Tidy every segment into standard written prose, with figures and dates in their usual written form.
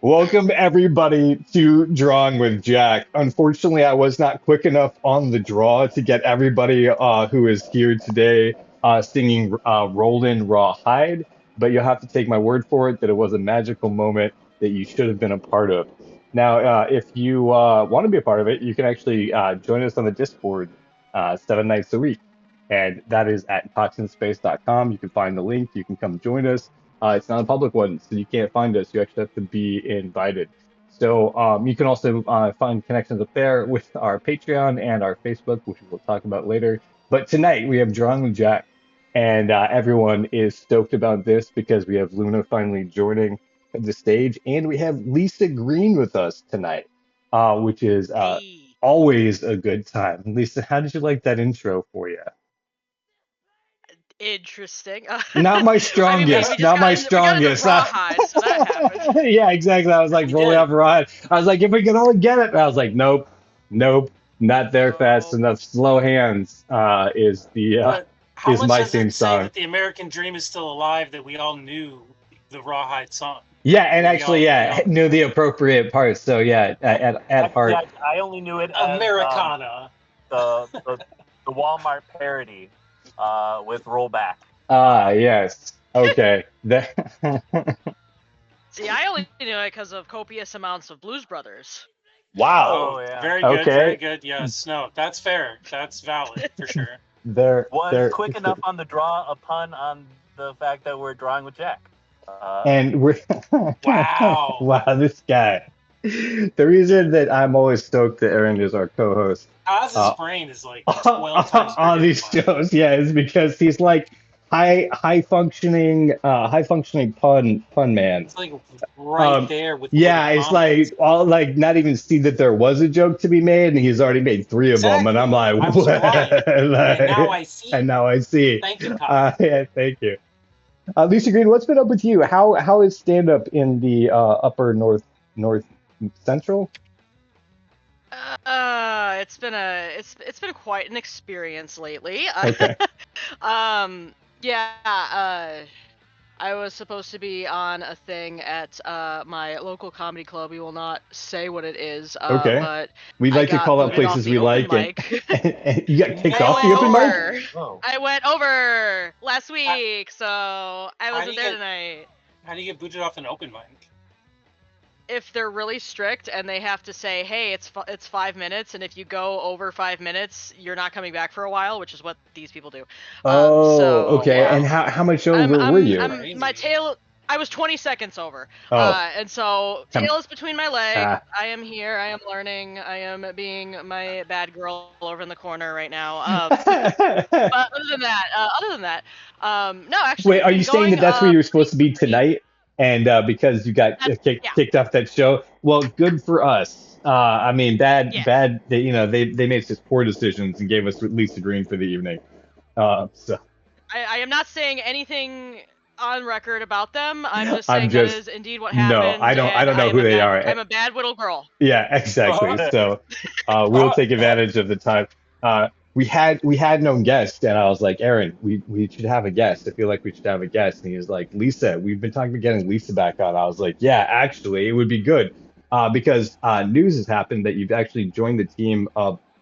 Welcome everybody to Drawing with Jack. Unfortunately, I was not quick enough on the draw to get everybody who is here today singing Rollin' Rawhide, but you'll have to take my word for it that it was a magical moment that you should have been a part of. Now, if you want to be a part of it, you can actually join us on the Discord 7 nights a week, and that is at toxinspace.com. You can find the link. You can come join us. It's not a public one, so you can't find us. You actually have to be invited. So you can also find connections up there with our Patreon and our Facebook, which we'll talk about later. But tonight we have Drawing with Jack, and everyone is stoked about this because we have Luna finally joining the stage, and we have Lisa Green with us tonight, which is Hey, always a good time. Lisa, how did you like that intro for you? interesting. Not my I mean, we strongest, just not got my into we got into strongest. rawhide, so that happened. Yeah, exactly. I was like We rolling did. off ride. I was like, if we can only get it. And I was like, nope, nope, not there fast No. enough. Slow hands But how is much my does theme it say song. that the American dream is still alive that we all knew the Rawhide song? Yeah, and We all, actually, we yeah, all knew the appropriate parts. So yeah, at Actually, heart. I only knew it as Americana. the Walmart parody with rollback. Ah, yes. Okay. See, I only knew it because of copious amounts of Blues Brothers. Wow. Oh, yeah. Very good, Okay. very good. Yes, no, that's fair. That's valid for sure. Was quick enough on the draw a pun on the fact that we're drawing with Jack. And we're Wow. wow, this guy. The reason that I'm always stoked that Aaron is our co-host Oz's brain is like 12 times on bigger these than mine. shows, yeah, is because he's like high functioning pun man. It's like right there with Yeah, witty it's comments. like all like not even see that there was a joke to be made, and he's already made three of them, and I'm like, Exactly. I was what? blind, and now Like, I see. and now I see. Thank you, Kyle. Yeah, thank you. Lisa Green, what's been up with you? How is stand up in the upper north central? It's been quite an experience lately. Okay. Yeah. I was supposed to be on a thing at my local comedy club. We will not say what it is. Okay. But We'd I like to got call out booted off places the we open like, and, mic. and you got kicked I off the went open mic? over. Oh. I went over last week, so I do wasn't you there get- tonight. How do you get booted off an open mic? If they're really strict and they have to say, "Hey, it's 5 minutes," and if you go over 5 minutes, you're not coming back for a while, which is what these people do. Oh, So, okay. yeah. And how much over were you? My tail. I was 20 seconds over. Oh. And so tail is between my legs. Ah. I am here. I am learning. I am being my bad girl over in the corner right now. But other than that, no, actually. Wait, are you saying that that's where you were supposed to be tonight? And because you got Yeah. kicked off that show? Well, good for us. I mean, bad. They made such poor decisions and gave us Lisa Green for the evening. So I am not saying anything on record about them. I'm just I'm saying just- that is indeed what no, happened. I don't and know am who a they bad- are. I'm a bad little girl. yeah, exactly. So we'll take advantage of the time. We had no guest, and I was like, Aaron, we should have a guest. I feel like we should have a guest. And he was like, Lisa, we've been talking about getting Lisa back on. I was like, yeah, actually, it would be good because news has happened that you've actually joined the team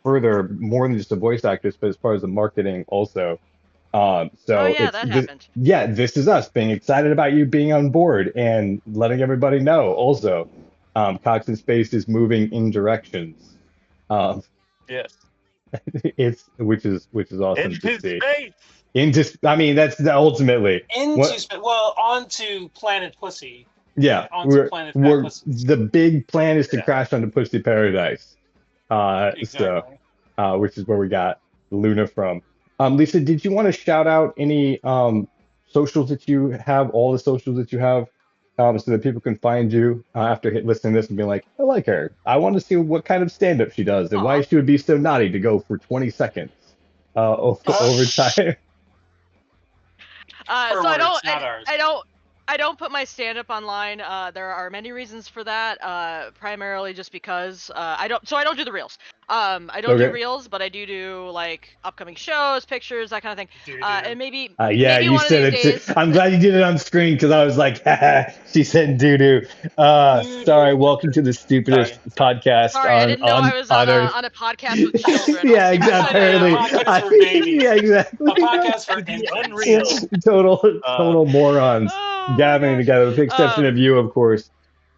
further, more than just a voice actress, but as far as the marketing also. So Oh yeah, that happened. yeah, this is us being excited about you being on board and letting everybody know. Also, Cox and Space is moving in directions. Um, Yes. it's which is awesome In to his see. face. I mean, that's ultimately. Onto Planet Pussy. Yeah, Onto Planet Fat Pussies. the big plan is to Yeah. crash onto Pussy Paradise. Exactly. Which is where we got Luna from. Lisa, did you want to shout out any socials that you have, all the socials that you have, so that people can find you after listening to this and being like, I like her. I want to see what kind of stand-up she does and why Aw. she would be so naughty to go for 20 seconds over time. Her So words, not ours. I I don't put my stand-up online. There are many reasons for that. Primarily just because I don't do the reels. I don't do Okay. reels, but I do like upcoming shows, pictures, that kind of thing. And maybe Yeah, maybe you one of said these it too. days. I'm glad you did it on screen because I was like, she said doo doo. Sorry, welcome to the stupidest Sorry. podcast Sorry, I didn't know I was on Earth. on a podcast with children. Yeah, I'll say apparently. that now. Podcast for babies. Yeah, exactly. A podcast for The infants. unreal. Total morons Oh my gathering gosh. together, with the exception of you, of course.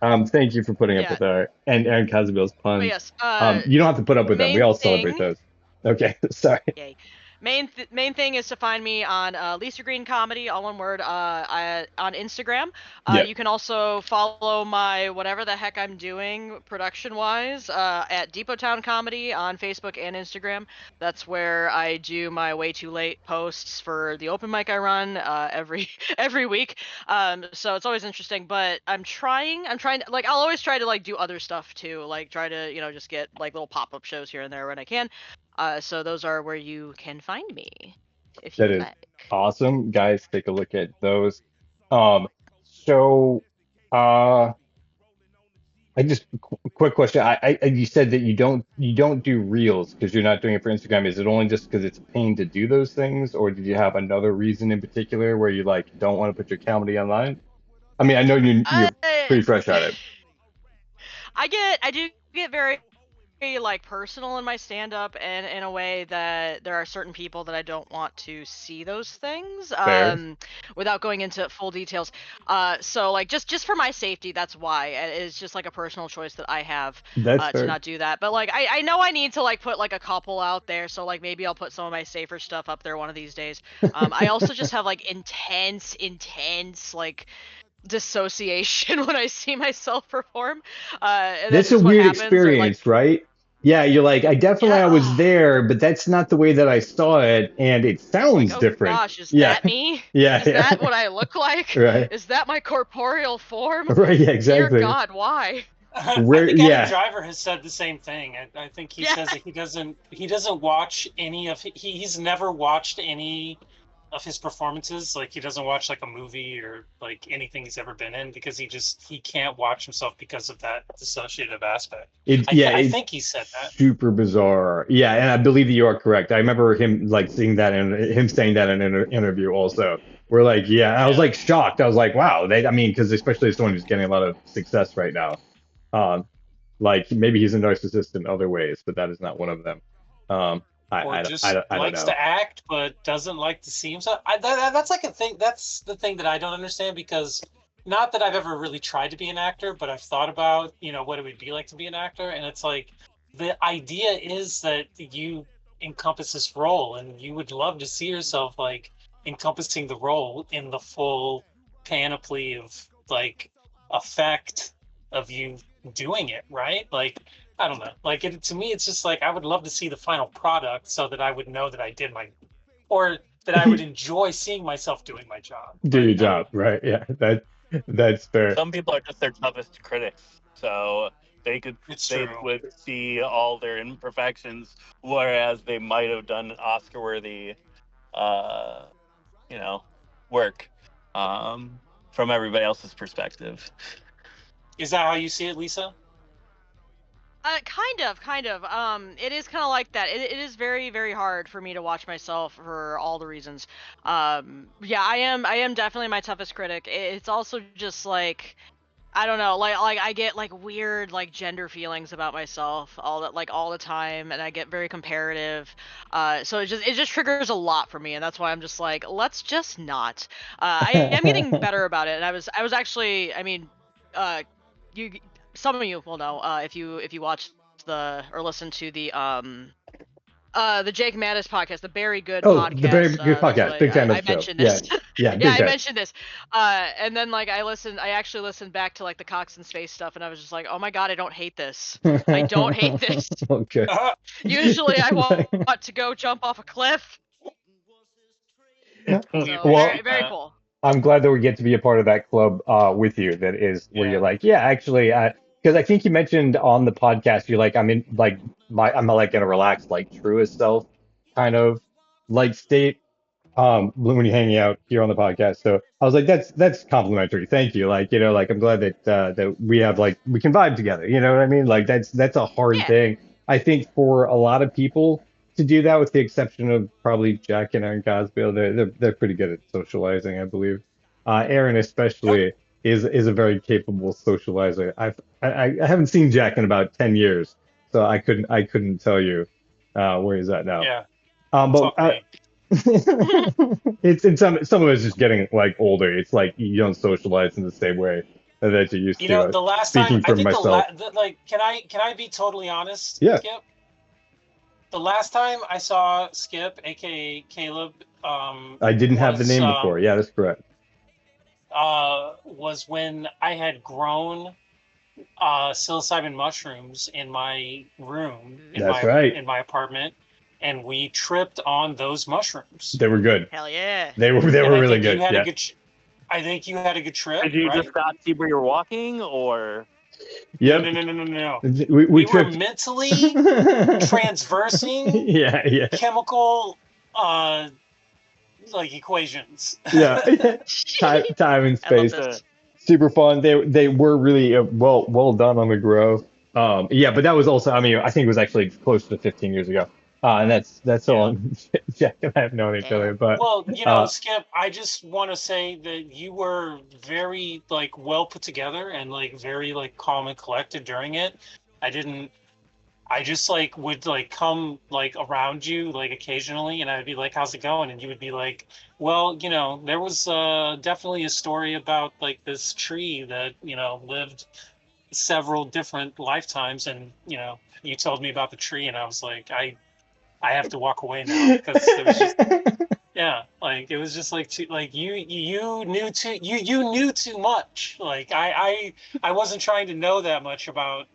Thank you for putting up Yeah. with our and Kazubil's But puns. yes. You don't have to put up with them. We Main all celebrate thing. those. Okay, sorry. Yay. Main thing is to find me on Lisa Green Comedy, all one word, on Instagram. Yeah. You can also follow my whatever the heck I'm doing production-wise at Depot Town Comedy on Facebook and Instagram. That's where I do my way too late posts for the open mic I run every week. So it's always interesting, but I'm trying to, like, I'll always try to like do other stuff too, like try to, just get like little pop-up shows here and there when I can. So those are where you can find me, if you That would is like. awesome. Guys, take a look at those. Um, so uh I just quick question. You said that you don't do reels because you're not doing it for Instagram. Is it only just because it's a pain to do those things, or did you have another reason in particular where you like don't want to put your comedy online? I mean, I know you're I pretty fresh at it. I do get very like personal in my stand up, and in a way that there are certain people that I don't want to see those things Fair. without going into full details. So like just for my safety, that's why. It's just like a personal choice that I have That's to fair. not do that. But like I know I need to like put like a couple out there, so like maybe I'll put some of my safer stuff up there one of these days. I also just have like intense like dissociation when I see myself perform. And That's that's a just what weird happens. Or like, experience, right? Yeah, you're like, I was yeah, there, but that's not the way that I saw it, and it like, sounds oh different. gosh, is Yeah, that me? yeah, Is yeah. that what I look like? Right, Is that my corporeal form? right, yeah, Dear exactly. God, why? I Where, think Adam yeah, Driver has said the same thing. I think he Yeah. says that he doesn't watch any of he's never watched any of his performances. Like he doesn't watch like a movie or like anything he's ever been in because he can't watch himself because of that dissociative aspect. I think he said that. super bizarre. Yeah, and I believe that you are correct. I remember him like seeing that and him saying that in an interview also. We're like, yeah, I was like shocked. I was like, wow. I mean, because especially as someone who's getting a lot of success right now. Um, like maybe he's a narcissist in other ways, but that is not one of them. Or I just don't likes know. to act but doesn't like to see himself. That's like a thing. That's the thing that I don't understand because not that I've ever really tried to be an actor, but I've thought about what it would be like to be an actor, and it's like the idea is that you encompass this role, and you would love to see yourself like encompassing the role in the full panoply of like effect of you doing it, right? Like I don't know. Like to me, it's just like I would love to see the final product so that I would know that I did or that I would enjoy seeing myself doing my job. Do your job, right? Yeah, that's fair. Some people are just their toughest critics, so they would see all their imperfections, whereas they might have done Oscar-worthy, work from everybody else's perspective. Is that how you see it, Lisa? Kind of. It is kind of like that. It is very, very hard for me to watch myself for all the reasons. Yeah, I am definitely my toughest critic. It's also just like, I don't know, like I get like weird like gender feelings about myself all the time, and I get very comparative. So it just triggers a lot for me, and that's why I'm just like, let's just not. I am getting better about it, and I was actually, I mean, you some of you will know if you watch or listen to the Jake Mattis podcast, the Very Good podcast. The Very Good podcast. Big fan of I the show. mentioned this. Yeah, Yeah, I mentioned this. And then like I actually listened back to like the Cox and Space stuff, and I was just like, oh my God, I don't hate this. I don't hate this. Okay. Usually I want to go jump off a cliff. So, Well, very cool. I'm glad that we get to be a part of that club with you. That is where you're like, yeah, actually, because I think you mentioned on the podcast, you're like, I'm in I'm like in a relaxed, like truest self kind of like state. when you're hanging out here on the podcast. So I was like, that's complimentary. Thank you. Like, like I'm glad that that we have like we can vibe together. You know what I mean? Like that's a hard Yeah. thing. I think for a lot of people to do that, with the exception of probably Jack and Aaron Cosby, they're pretty good at socializing, I believe. Aaron Yep. especially is a very capable socializer. I haven't seen Jack in about 10 years, so I couldn't tell you where he's at now. Yeah. But Fuck me. it's some of it's just getting like older. It's like you don't socialize in the same way that you used You to. know, the last time Speaking I from think myself, like can I be totally honest, yeah, Skip? The last time I saw Skip, aka Caleb, I didn't have the was name before. Yeah, that's correct. was when I had grown psilocybin mushrooms in my room That's right. in my apartment, and we tripped on those mushrooms. They were good. Hell yeah. They were And I really think you good. had Yeah. a good. I think you had a good trip, Did you right? just not see where you're walking, or No, Yep. no. We We were tripped. mentally transversing Yeah. chemical like equations. Yeah. Time and I love space. this. Super fun. They were really well done on the growth. Yeah, but that was also, I mean, I think it was actually close to 15 years ago. And that's so Yeah. long. Jack and I have known each other, Damn. but Well, Skip, I just want to say that you were very like well put together and like very like calm and collected during it. I just like would like come like around you like occasionally, and I'd be like, "How's it going?" And you would be like, "Well, there was definitely a story about like this tree that lived several different lifetimes, and you told me about the tree, and I was like, I have to walk away now because it was just yeah, like it was just like too like you knew too much. Like I wasn't trying to know that much about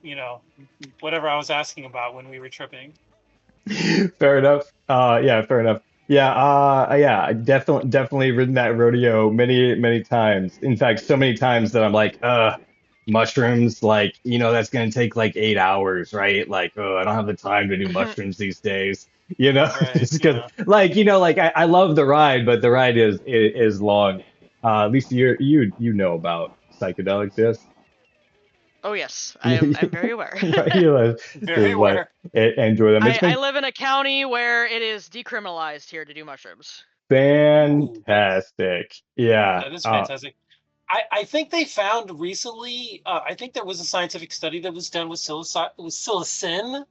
whatever I was asking about when we were tripping. fair enough. Yeah, fair enough. Yeah, yeah, I definitely ridden that rodeo many times. In fact, so many times that I'm like, mushrooms, like, that's gonna take like 8 hours, right? Like, I don't have the time to do mushrooms these days, Right. just because, Yeah. like, like I love the ride, but the ride is long. At least you know about psychedelics, yes? Oh yes, I'm very aware. You Very like aware. enjoy them. It's I been live in a county where it is decriminalized here to do mushrooms. Ooh, fantastic. Yeah. that is fantastic. I think they found recently. I think there was a scientific study that was done with psilocin,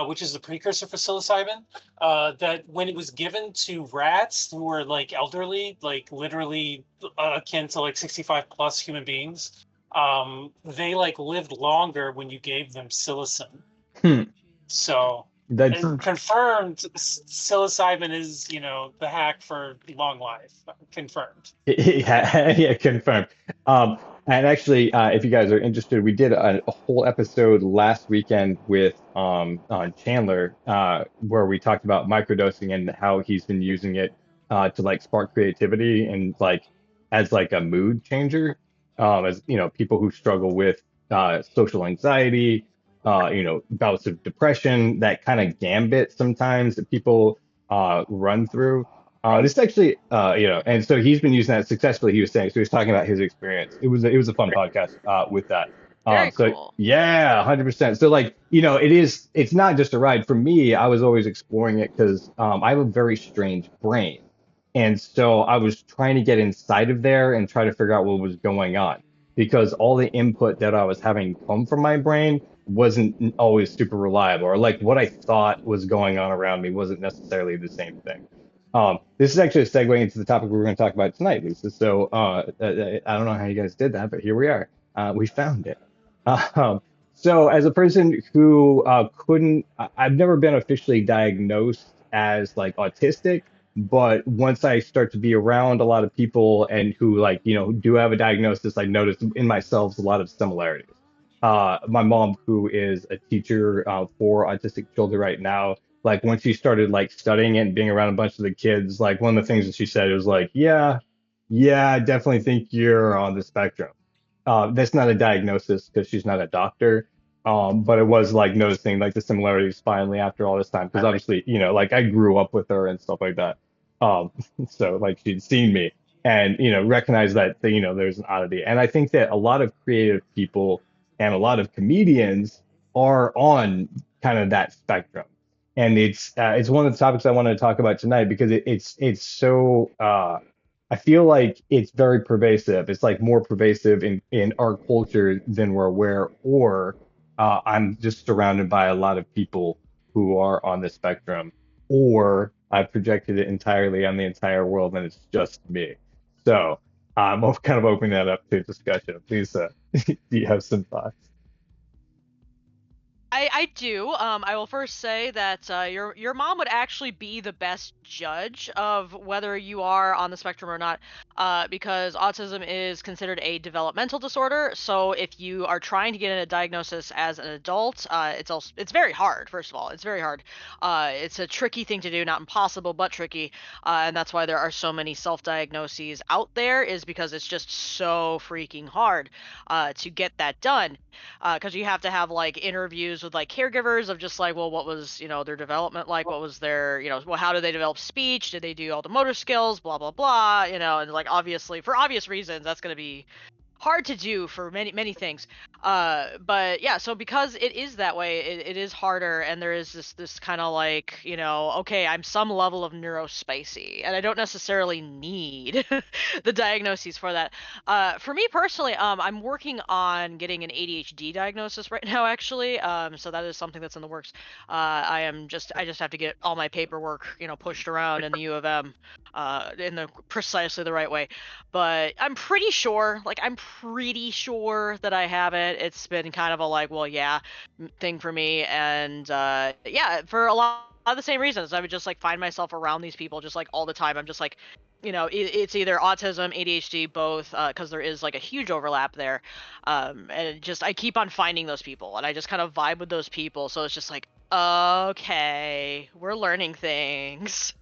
which is the precursor for psilocybin, that when it was given to rats who were like elderly, like literally akin to like 65 plus human beings, they like lived longer when you gave them psilocin. Hmm. So That's confirmed, psilocybin is the hack for long life. Confirmed. yeah, confirmed. And actually, if you guys are interested, we did a whole episode last weekend with on Chandler, where we talked about microdosing and how he's been using it to like spark creativity and like as like a mood changer. As people who struggle with social anxiety, bouts of depression, that kind of gambit sometimes that people run through. This actually, and so he's been using that successfully. He was saying, so he was talking about his experience. It was a fun podcast with that. Very So cool. yeah, 100%. So like, it's not just a ride. For me, I was always exploring it because I have a very strange brain, and so I was trying to get inside of there and try to figure out what was going on because all the input that I was having come from my brain wasn't always super reliable, or like what I thought was going on around me wasn't necessarily the same thing. This is actually a segue into the topic we're going to talk about tonight, Lisa. So I don't know how you guys did that, but here we are. We found it. Um, so as a person who couldn't, I've never been officially diagnosed as like autistic, but once I start to be around a lot of people and who like, who do have a diagnosis, I notice in myself a lot of similarities. My mom, who is a teacher for autistic children right now, like when she started like studying it and being around a bunch of the kids, like one of the things that she said was like, yeah, I definitely think you're on the spectrum. That's not a diagnosis because she's not a doctor. But it was like noticing like the similarities finally after all this time because obviously, like I grew up with her and stuff like that. So like she'd seen me and recognized that there's an oddity. And I think that a lot of creative people and a lot of comedians are on kind of that spectrum. And it's one of the topics I wanted to talk about tonight because it's so I feel like it's very pervasive. It's like more pervasive in our culture than we're aware, or I'm just surrounded by a lot of people who are on the spectrum, or I've projected it entirely on the entire world and it's just me. So I'm kind of opening that up to discussion. Please, do you have some thoughts? I do. I will first say that your mom would actually be the best judge of whether you are on the spectrum or not, because autism is considered a developmental disorder. So if you are trying to get a diagnosis as an adult, it's very hard. First of all, it's very hard. It's a tricky thing to do, not impossible, but tricky, and that's why there are so many self-diagnoses out there. Is because it's just so freaking hard to get that done, because you have to have like interviews with like caregivers of just like, well, what was their development like, what was their well, how did they develop speech, did they do all the motor skills, blah blah blah, and like obviously for obvious reasons that's going to be hard to do for many things. But yeah, so because it is that way, it is harder, and there is this kind of like, okay, I'm some level of neurospicy and I don't necessarily need the diagnoses for that. For me personally, I'm working on getting an ADHD diagnosis right now, actually. So that is something that's in the works. I just have to get all my paperwork pushed around in the U of M in the precisely the right way. But I'm pretty sure that I have it. It's been kind of a like, well, yeah, thing for me. And yeah, for a lot of the same reasons. I would just like find myself around these people just like all the time. I'm just like, it's either autism, ADHD, both, because there is like a huge overlap there. And I keep on finding those people and I just kind of vibe with those people. So it's just like, okay, we're learning things.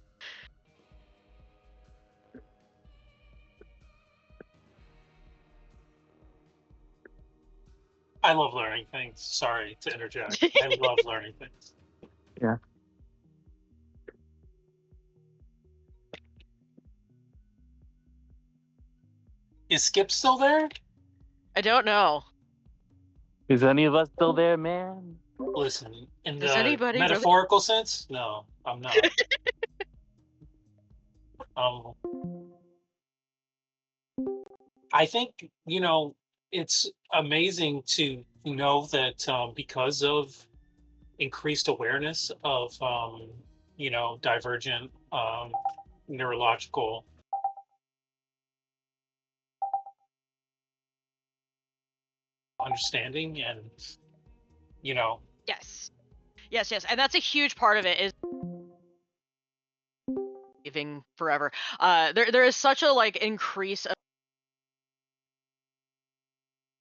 I love learning things. Sorry to interject. I love learning things. Yeah. Is Skip still there? I don't know. Is any of us still there, man? Listen, in Does the anybody really? metaphorical sense, no, I'm not. um, I think, it's amazing to know that because of increased awareness of, divergent neurological understanding and, Yes. Yes, and that's a huge part of it is living forever. There is such a like increase of,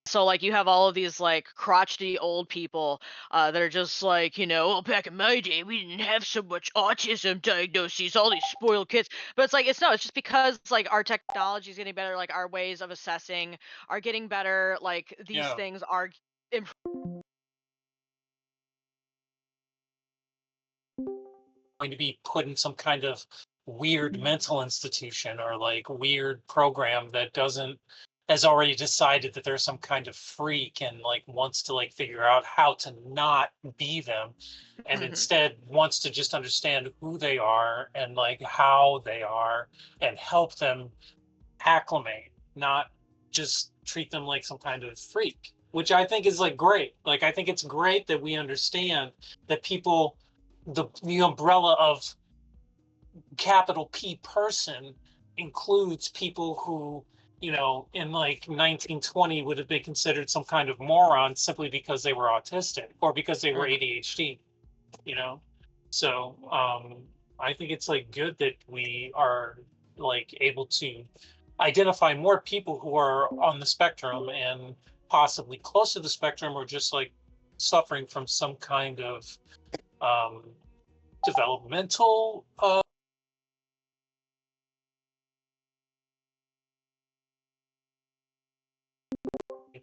so like you have all of these like crotchety old people that are just like, well, back in my day we didn't have so much autism diagnoses, all these spoiled kids. But it's just because like our technology is getting better, like our ways of assessing are getting better, like these yeah. things are Going to be put in some kind of weird mental institution or like weird program that has already decided that there's some kind of freak and like wants to like figure out how to not be them and instead wants to just understand who they are and like how they are and help them acclimate, not just treat them like some kind of freak, which I think is like great. Like I think it's great that we understand that people, the umbrella of capital P person includes people who, in like 1920 would have been considered some kind of moron simply because they were autistic or because they were ADHD, So I think it's like good that we are like able to identify more people who are on the spectrum and possibly close to the spectrum or just like suffering from some kind of developmental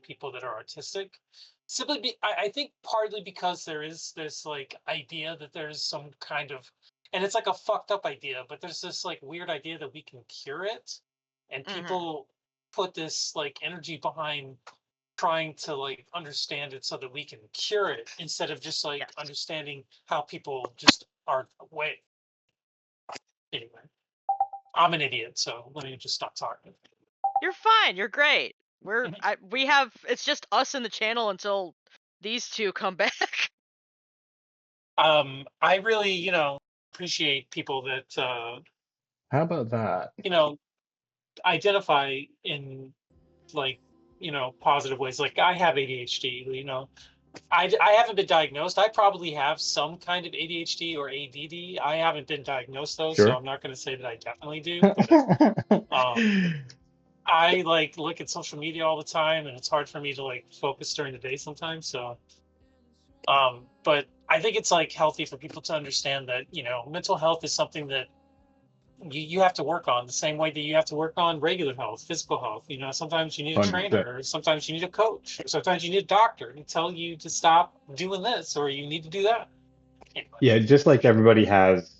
people that are artistic I think partly because there is this like idea that there's some kind of and it's like a fucked up idea, but there's this like weird idea that we can cure it, and people put this like energy behind trying to like understand it so that we can cure it instead of just like understanding how people just are way. Anyway, I'm an idiot, so let me just stop talking. You're fine. You're great. We have, it's just us in the channel until these two come back. I really, appreciate people that How about that? identify in like, positive ways. Like I have ADHD, I haven't been diagnosed. I probably have some kind of ADHD or ADD. I haven't been diagnosed though, so Sure. I'm not going to say that I definitely do. But I like look at social media all the time, and it's hard for me to like focus during the day sometimes. So, but I think it's like healthy for people to understand that mental health is something that you have to work on the same way that you have to work on regular health, physical health. Sometimes you need a 100%. trainer, or sometimes you need a coach, or sometimes you need a doctor to tell you to stop doing this, or you need to do that. Anyway. Yeah, just like everybody has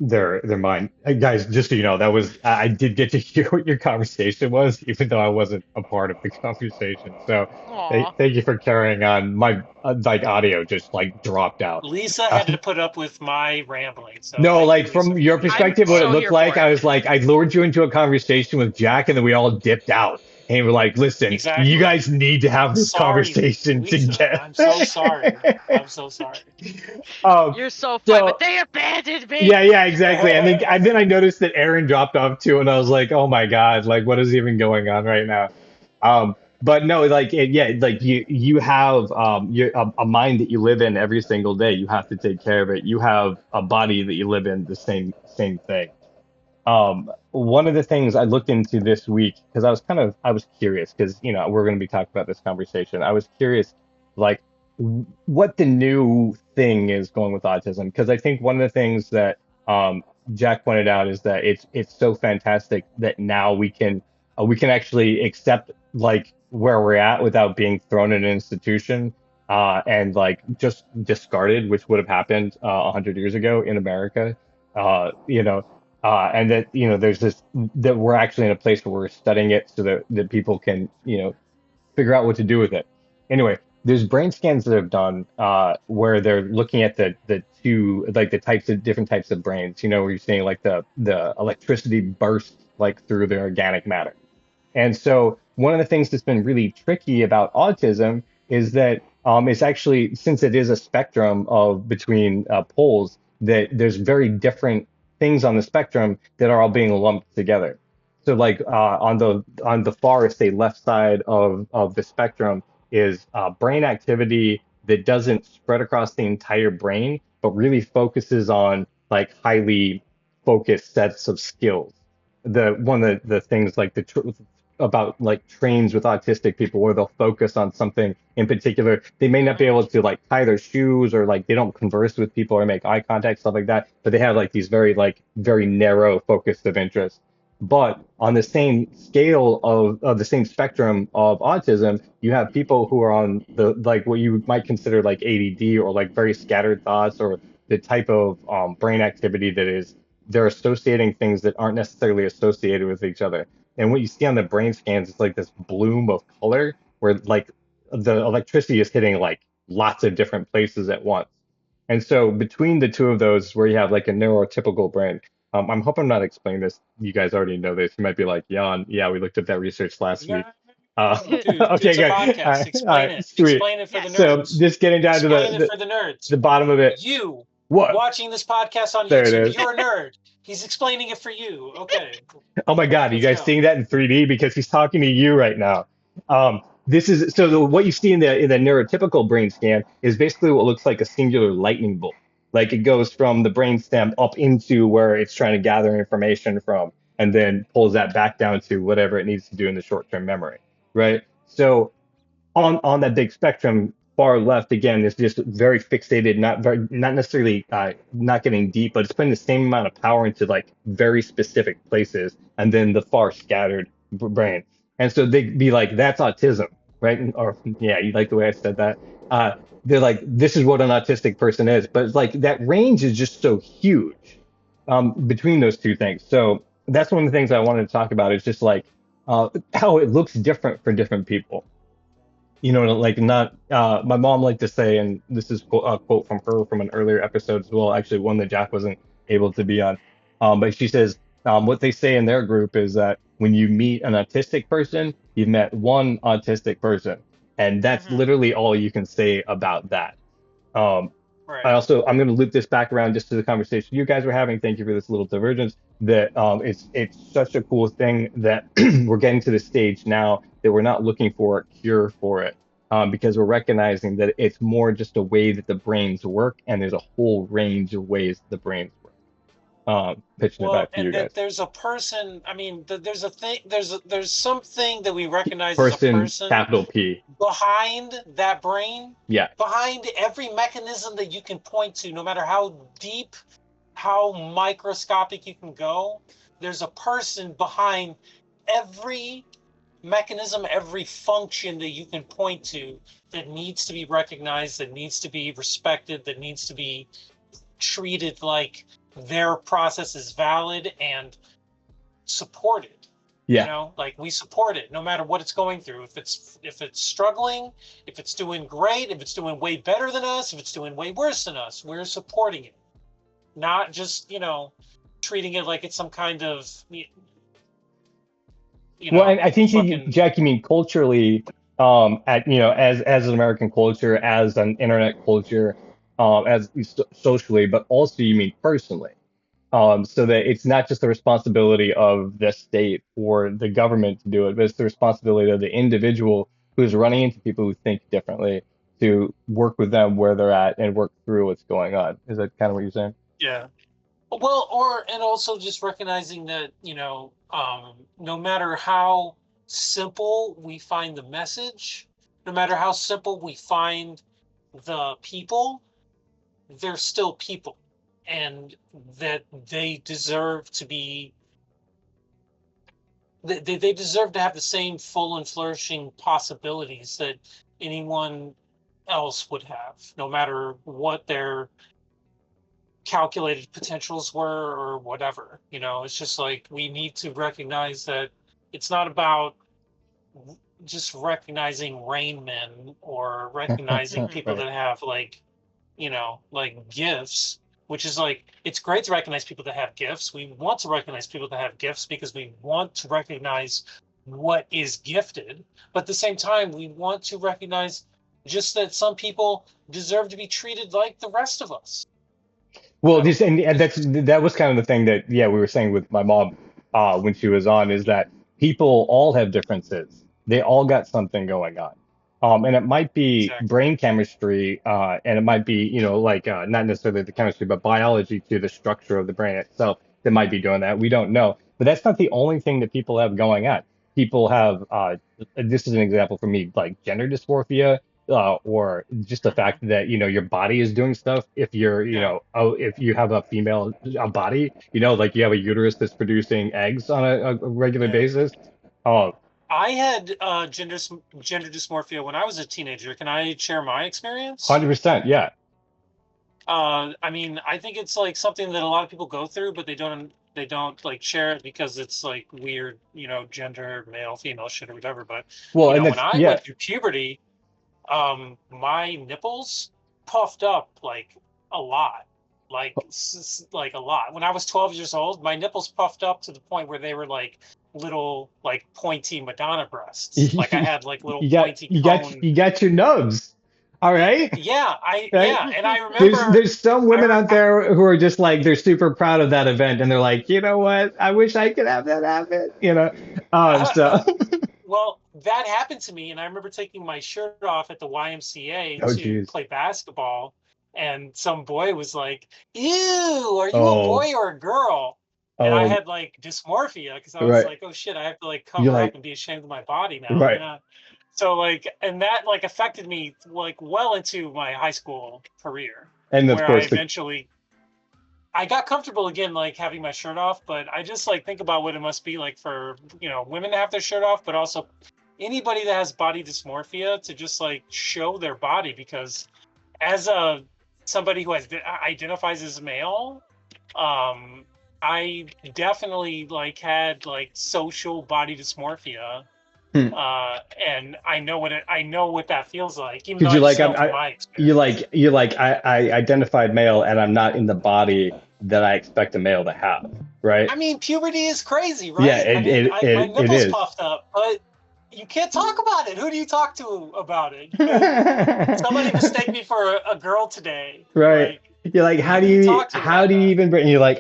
their mind. Guys, just so you know, that was I did get to hear what your conversation was, even though I wasn't a part of the conversation. So Aw. thank you for carrying on. My like audio just like dropped out. Lisa had to put up with my rambling, so No, thank like you, Lisa. from your perspective, what it so looked here for like, it. I was like, I lured you into a conversation with Jack, and then we all dipped out. And we're like, listen, you Exactly. guys need to have this Sorry, conversation Lisa. together. I'm so sorry. I'm so sorry. You're so fine, but they abandoned me. Yeah, exactly. And then I noticed that Aaron dropped off too, and I was like, oh my God, like what is even going on right now? But no, like yeah, like you have a mind that you live in every single day. You have to take care of it. You have a body that you live in, the same thing. One of the things I looked into this week, because I was curious, because we're going to be talking about this conversation. I was curious, like what the new thing is going with autism, because I think one of the things that Jack pointed out is that it's so fantastic that now we can actually accept like where we're at without being thrown in an institution and like just discarded, which would have happened 100 years ago in America. And that there's this that we're actually in a place where we're studying it so that people can figure out what to do with it. Anyway, there's brain scans that have done where they're looking at the two like the different types of brains. Where you're seeing like the electricity burst like through the organic matter. And so one of the things that's been really tricky about autism is that it's actually, since it is a spectrum of between poles, that there's very different things on the spectrum that are all being lumped together. So like on the far, say left side of the spectrum is brain activity that doesn't spread across the entire brain, but really focuses on like highly focused sets of skills. One of the things like about like trains with autistic people where they'll focus on something in particular. They may not be able to like tie their shoes or like they don't converse with people or make eye contact, stuff like that, but they have like these very narrow focus of interest. But on the same scale of the same spectrum of autism, you have people who are on the like what you might consider like ADD or like very scattered thoughts or the type of brain activity that is they're associating things that aren't necessarily associated with each other. And what you see on the brain scans is like this bloom of color where like the electricity is hitting like lots of different places at once. And so between the two of those, where you have like a neurotypical brain, I'm hoping I'm not explaining this. You guys already know this. You might be like, yeah, we looked at that research last week. Dude, Okay, it's a good. podcast. Explain it. Sweet. Explain it for the So nerds. just getting down to Explain it for the nerds. the bottom of it. You What? watching this podcast on There it YouTube, is. you're a nerd. He's explaining it for you. Okay. Oh my God, are you Let's guys go. seeing that in 3D? Because he's talking to you right now. This is so what you see in the neurotypical brain scan is basically what looks like a singular lightning bolt. Like it goes from the brainstem up into where it's trying to gather information from, and then pulls that back down to whatever it needs to do in the short-term memory, right? So on that big spectrum, far left again is just very fixated, not necessarily not getting deep, but it's putting the same amount of power into like very specific places, and then the far scattered brain. And so they'd be like, that's autism, right? Or yeah, you like the way I said that. They're like, this is what an autistic person is, but it's like that range is just so huge between those two things. So that's one of the things I wanted to talk about is just like how it looks different for different people. You know, like not my mom liked to say, and this is a quote from her from an earlier episode as well, actually one that Jack wasn't able to be on. But she says what they say in their group is that when you meet an autistic person, you've met one autistic person, and that's Hmm. literally all you can say about that. Um, Right. I'm going to loop this back around just to the conversation you guys were having. Thank you for this little divergence. That it's such a cool thing that we're getting to the stage now that we're not looking for a cure for it, because we're recognizing that it's more just a way that the brains work, and there's a whole range of ways the brains work. Pitching it Well, back to you and guys. that there's a person. I mean, there's a thing. There's something that we recognize as a Person, person capital P. behind that brain, Yeah. behind every mechanism that you can point to, no matter how deep, how microscopic you can go. There's a person behind every mechanism, every function that you can point to that needs to be recognized, that needs to be respected, that needs to be treated like their process is valid and supported. Yeah. You know, like we support it no matter what it's going through. If it's struggling, if it's doing great, if it's doing way better than us, if it's doing way worse than us, we're supporting it. Not just, treating it like it's some kind of Well, and I think fucking Jack, you mean culturally, as an American culture, as an internet culture, socially, but also you mean personally, so that it's not just the responsibility of the state or the government to do it, but it's the responsibility of the individual who's running into people who think differently to work with them where they're at and work through what's going on. Is that kind of what you're saying? yeah. Well, and also just recognizing that, no matter how simple we find the message, no matter how simple we find the people, they're still people, and that they deserve to be, they deserve to have the same full and flourishing possibilities that anyone else would have, no matter what their calculated potentials were or whatever. It's just like we need to recognize that it's not about just recognizing rain men or recognizing people Right. that have like gifts, which is like, it's great to recognize people that have gifts. We want to recognize people that have gifts because we want to recognize what is gifted, but at the same time we want to recognize just that some people deserve to be treated like the rest of us. Well, just and that was kind of the thing that we were saying with my mom when she was on is that people all have differences. They all got something going on, and it might be Exactly. brain chemistry, and it might be not necessarily the chemistry, but biology to the structure of the brain itself that might be doing that. We don't know, but that's not the only thing that people have going on. People have this is an example for me, like gender dysmorphia, or just the fact that your body is doing stuff. If you're if you have a female body, like you have a uterus that's producing eggs on a regular basis. Oh, I had gender dysmorphia when I was a teenager. Can I share my experience? 100%, yeah. I mean, I think it's like something that a lot of people go through, but they don't like share it because it's like weird, gender, male, female shit or whatever. But Well, and when that's I went through puberty, my nipples puffed up like a lot, like a lot. When I was 12 years old, my nipples puffed up to the point where they were like little, like pointy Madonna breasts. Like I had like little pointy cone. you got your nubs. All right. Yeah, Right? and I remember There's some women out there who are just like they're super proud of that event and they're like, you know what? I wish I could have that happen. So well, that happened to me, and I remember taking my shirt off at the YMCA oh to geez. play basketball, and some boy was like, "Ew, are you a Oh. boy or a girl?" And I Oh, had like dysmorphia because I was right. like, "Oh shit, I have to like You're cover like up and be ashamed of my body now." right. So like, and that like affected me like well into my high school career, And of where I course eventually I got comfortable again, like having my shirt off, but I just like think about what it must be like for, women to have their shirt off, but also anybody that has body dysmorphia to just like show their body, because as somebody who identifies as male, I definitely like had like social body dysmorphia. And I know what that feels like, even though I just know from my experience. I identified male and I'm not in the body that I expect a male to have, right? I mean, puberty is crazy, right? Yeah, my nipples is. puffed up, but you can't talk about it. Who do you talk to about it? Somebody mistake me for a girl today, right? Like, you're like, how do you even bring? You're like,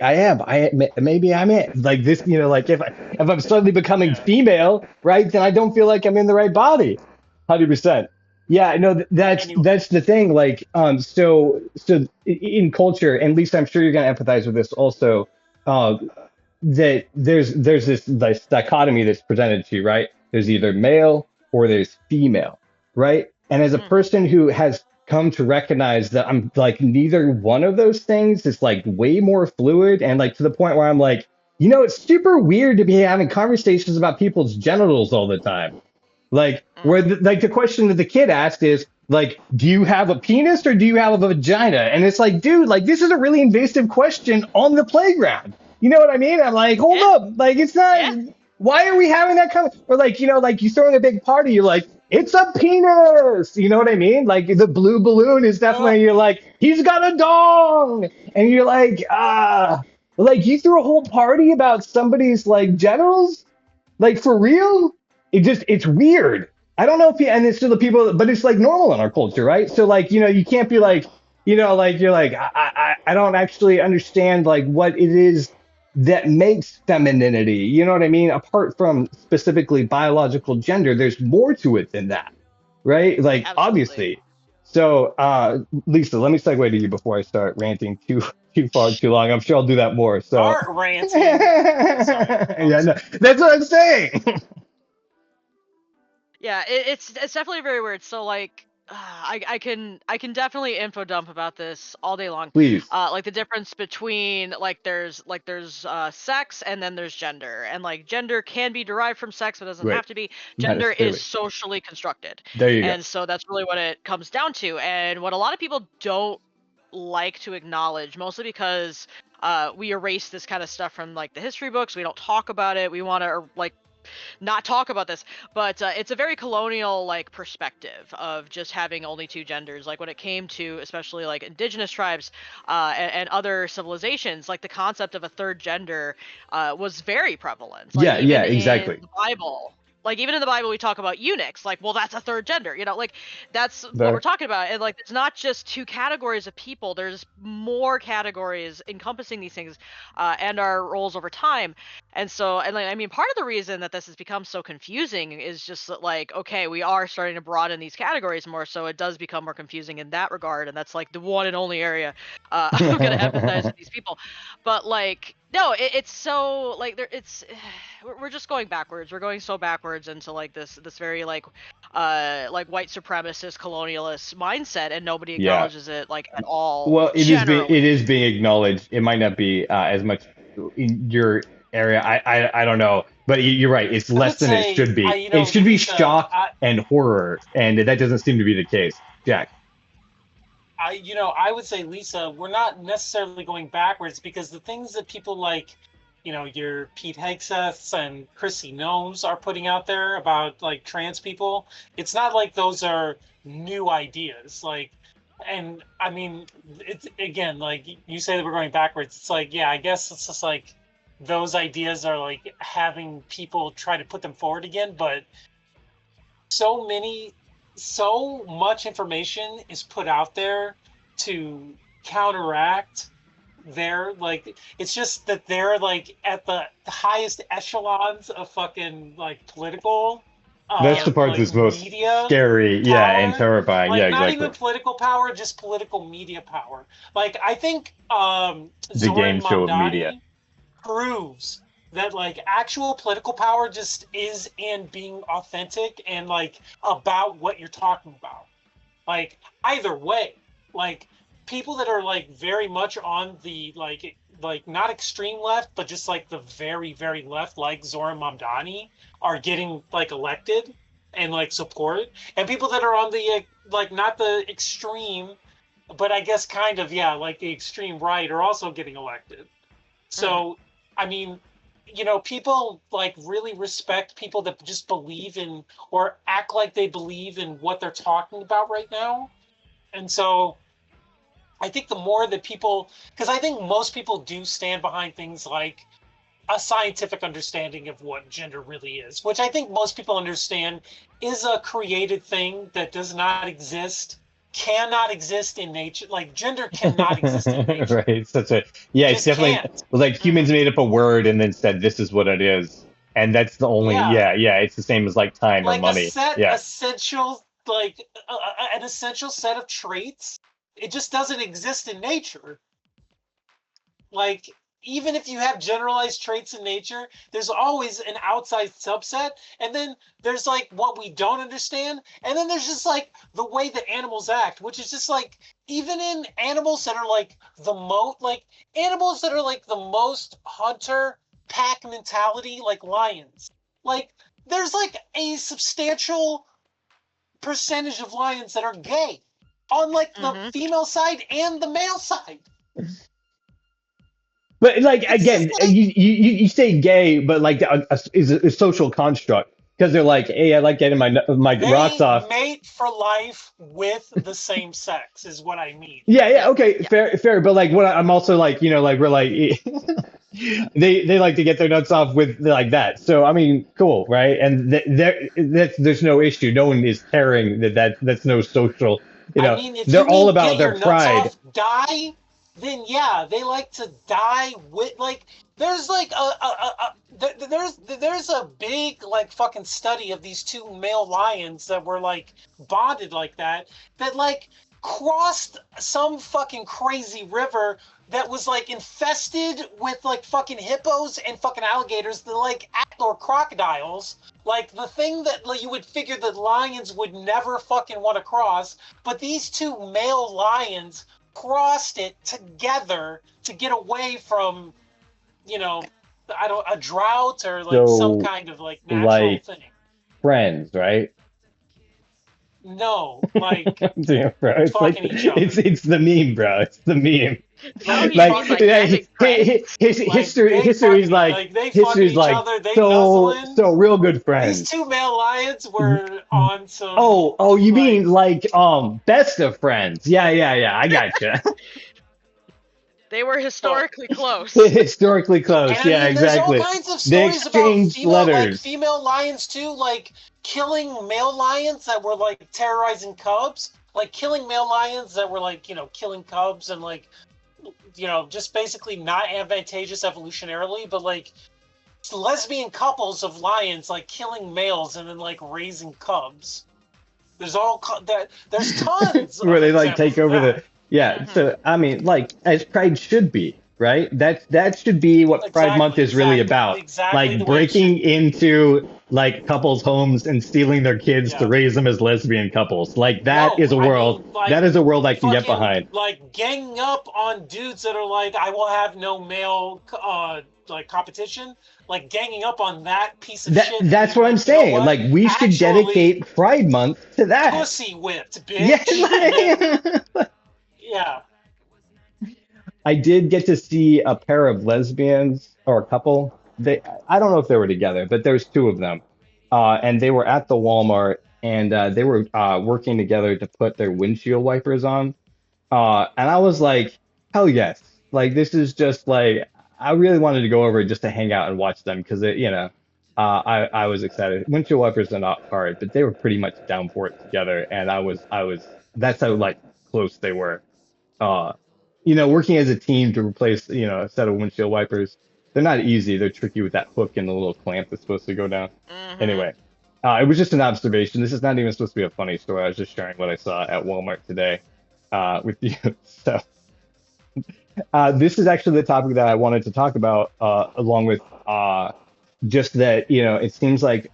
maybe I'm it. Like this, like if I'm suddenly becoming female, right? Then I don't feel like I'm in the right body. 100%. Yeah, no, that's the thing. Like, so in culture, and Lisa, I'm sure you're gonna empathize with this also. That there's this dichotomy that's presented to you, right? There's either male or there's female, right? And as a person who has come to recognize that I'm like neither one of those things, is like way more fluid, and like to the point where I'm like, it's super weird to be having conversations about people's genitals all the time. Like where the question that the kid asked is like, do you have a penis or do you have a vagina? And it's like, dude, like this is a really invasive question on the playground. You know what I mean? I'm like, hold up, like it's not. Yeah. Why are we having that kind of, or like, like you throwing a big party, you're like, it's a penis. You know what I mean? Like the blue balloon is definitely, you're like, he's got a dong. And you're like, like you threw a whole party about somebody's like genitals? Like for real? It's weird. I don't know if and it's still the people, but it's like normal in our culture, right? So like, you can't be like, like you're like, I don't actually understand like what it is that makes femininity. You know what I mean? Apart from specifically biological gender, there's more to it than that, right? Like obviously. So Lisa, let me segue to you before I start ranting too far too long. I'm sure I'll do that more. So start ranting. Yeah, no, that's what I'm saying. Yeah, it's definitely very weird. So like, I can definitely info dump about this all day long. Please. Like the difference between like there's sex and then there's gender, and like gender can be derived from sex, but doesn't have to be. Gender is socially constructed. There you go. And so that's really what it comes down to, and what a lot of people don't like to acknowledge, mostly because we erase this kind of stuff from like the history books. We don't talk about it. We want to like not talk about this, but it's a very colonial like perspective of just having only two genders. Like when it came to especially like indigenous tribes and other civilizations, like the concept of a third gender was very prevalent. Like, exactly. In the Bible. Like even in the Bible, we talk about eunuchs. Like, well, that's a third gender. Like that's what we're talking about. And like, it's not just two categories of people. There's more categories encompassing these things and our roles over time. And so, and like, I mean, part of the reason that this has become so confusing is just that, like, okay, we are starting to broaden these categories more, so it does become more confusing in that regard. And that's like the one and only area I'm going to empathize with these people. But like, no, it's so like we're just going backwards. We're going so backwards into like this very like white supremacist colonialist mindset, and nobody acknowledges it like at all. Well, it is being acknowledged. It might not be as much in your area. I don't know, but you're right. It's less than it should be. It should be shock and horror, and that doesn't seem to be the case. Jack. I would say, Lisa, we're not necessarily going backwards, because the things that people like, your Pete Hegseths and Chrissy Gnomes are putting out there about like trans people, it's not like those are new ideas. Like, and I mean, it's again, like you say that we're going backwards. It's like, yeah, I guess it's just like those ideas are like having people try to put them forward again, but so much information is put out there to counteract their like, it's just that they're like at the highest echelons of fucking like political that's the part that's most scary power, and terrifying. Like, exactly. Not even political power, just political media power. Like I think the game show of media proves that like actual political power just is in being authentic and like about what you're talking about. Like either way, like people that are like very much on the like not extreme left, but just like the very, very left, like Zoran Mamdani, are getting like elected. and like support, and people that are on the like not the extreme, but I guess kind of, yeah, like the extreme right are also getting elected. So, I mean, you know, people like really respect people that just believe in or act like they believe in what they're talking about right now. And so I think the more that people, because I think most people do stand behind things like a scientific understanding of what gender really is, which I think most people understand is a created thing that does not exist, cannot exist in nature. Like gender cannot exist in nature. Right. Such a yeah. It's Just definitely can't. like humans made up a word and then said this is what it is, and that's the only Yeah. yeah. It's the same as like time or Like a money. set Yeah. essential, like an essential set of traits. It just doesn't exist in nature. Like, even if you have generalized traits in nature, there's always an outside subset, and then there's like what we don't understand, and then there's just like the way that animals act, which is just like even in animals that are like animals that are like the most hunter pack mentality, like lions. Like there's like a substantial percentage of lions that are gay on like the female side and the male side. But like It's just again, like you say gay, but like is a social construct because they're like, hey, I like getting my rocks they off. mate for life with the same sex is what I mean. Yeah, okay, fair. But like, what I'm also like, like we're like, they like to get their nuts off with like that. So I mean, cool, right? And there's no issue. No one is caring that's no social. I mean, if They're you all mean about get their your nuts pride. off, die, then yeah, they like to die with like. There's like there's a big like fucking study of these two male lions that were like bonded like that like crossed some fucking crazy river that was like infested with like fucking hippos and fucking alligators that like or crocodiles, like the thing that like, you would figure that lions would never fucking want to cross, but these two male lions crossed it together to get away from, a drought or like some So kind of like natural like thing. friends, right? No, like Damn, bro. It's like fucking each other. it's the meme, bro. It's the meme. How do you Like, mean, like yeah, having friends? history's They fuck history's each like other, they so nuzzling. so real good These friends. two male lions were on some. Oh, you like, mean like best of friends? Yeah. I gotcha. They were historically close. Historically close. And Yeah, I mean, there's all exactly. kinds of They stories about exchanged letters. female lions too, like killing male lions that were like terrorizing cubs, like killing male lions that were like, killing cubs and like, just basically not advantageous evolutionarily, but like lesbian couples of lions like killing males and then like raising cubs. There's there's tons Where of they like examples take of over that. yeah. So I mean, like as Pride should be, right? That should be what Pride Month is really about. Exactly Like the way it breaking should be. into like couples' homes and stealing their kids to Yeah. raise them as lesbian couples. Like that No, is a I world. mean, like, That is a world I can get fucking, behind. like ganging up on dudes that are like, I will have no male like competition, like ganging up on that piece of shit. That's what I'm saying. Like we should dedicate Pride Month to that. Pussy whipped, bitch. Yeah. Yeah. I did get to see a pair of lesbians or a couple. I don't know if they were together, but there's two of them, and they were at the Walmart and they were working together to put their windshield wipers on. And I was like, hell yes! Like this is just like I really wanted to go over just to hang out and watch them because I was excited. Windshield wipers are not hard, but they were pretty much down for it together, and I was that's how like close they were. Uh, working as a team to replace, a set of windshield wipers, they're not easy. They're tricky with that hook and the little clamp that's supposed to go down. Anyway, it was just an observation. This is not even supposed to be a funny story. I was just sharing what I saw at Walmart today with you. So this is actually the topic that I wanted to talk about, along with just that, it seems like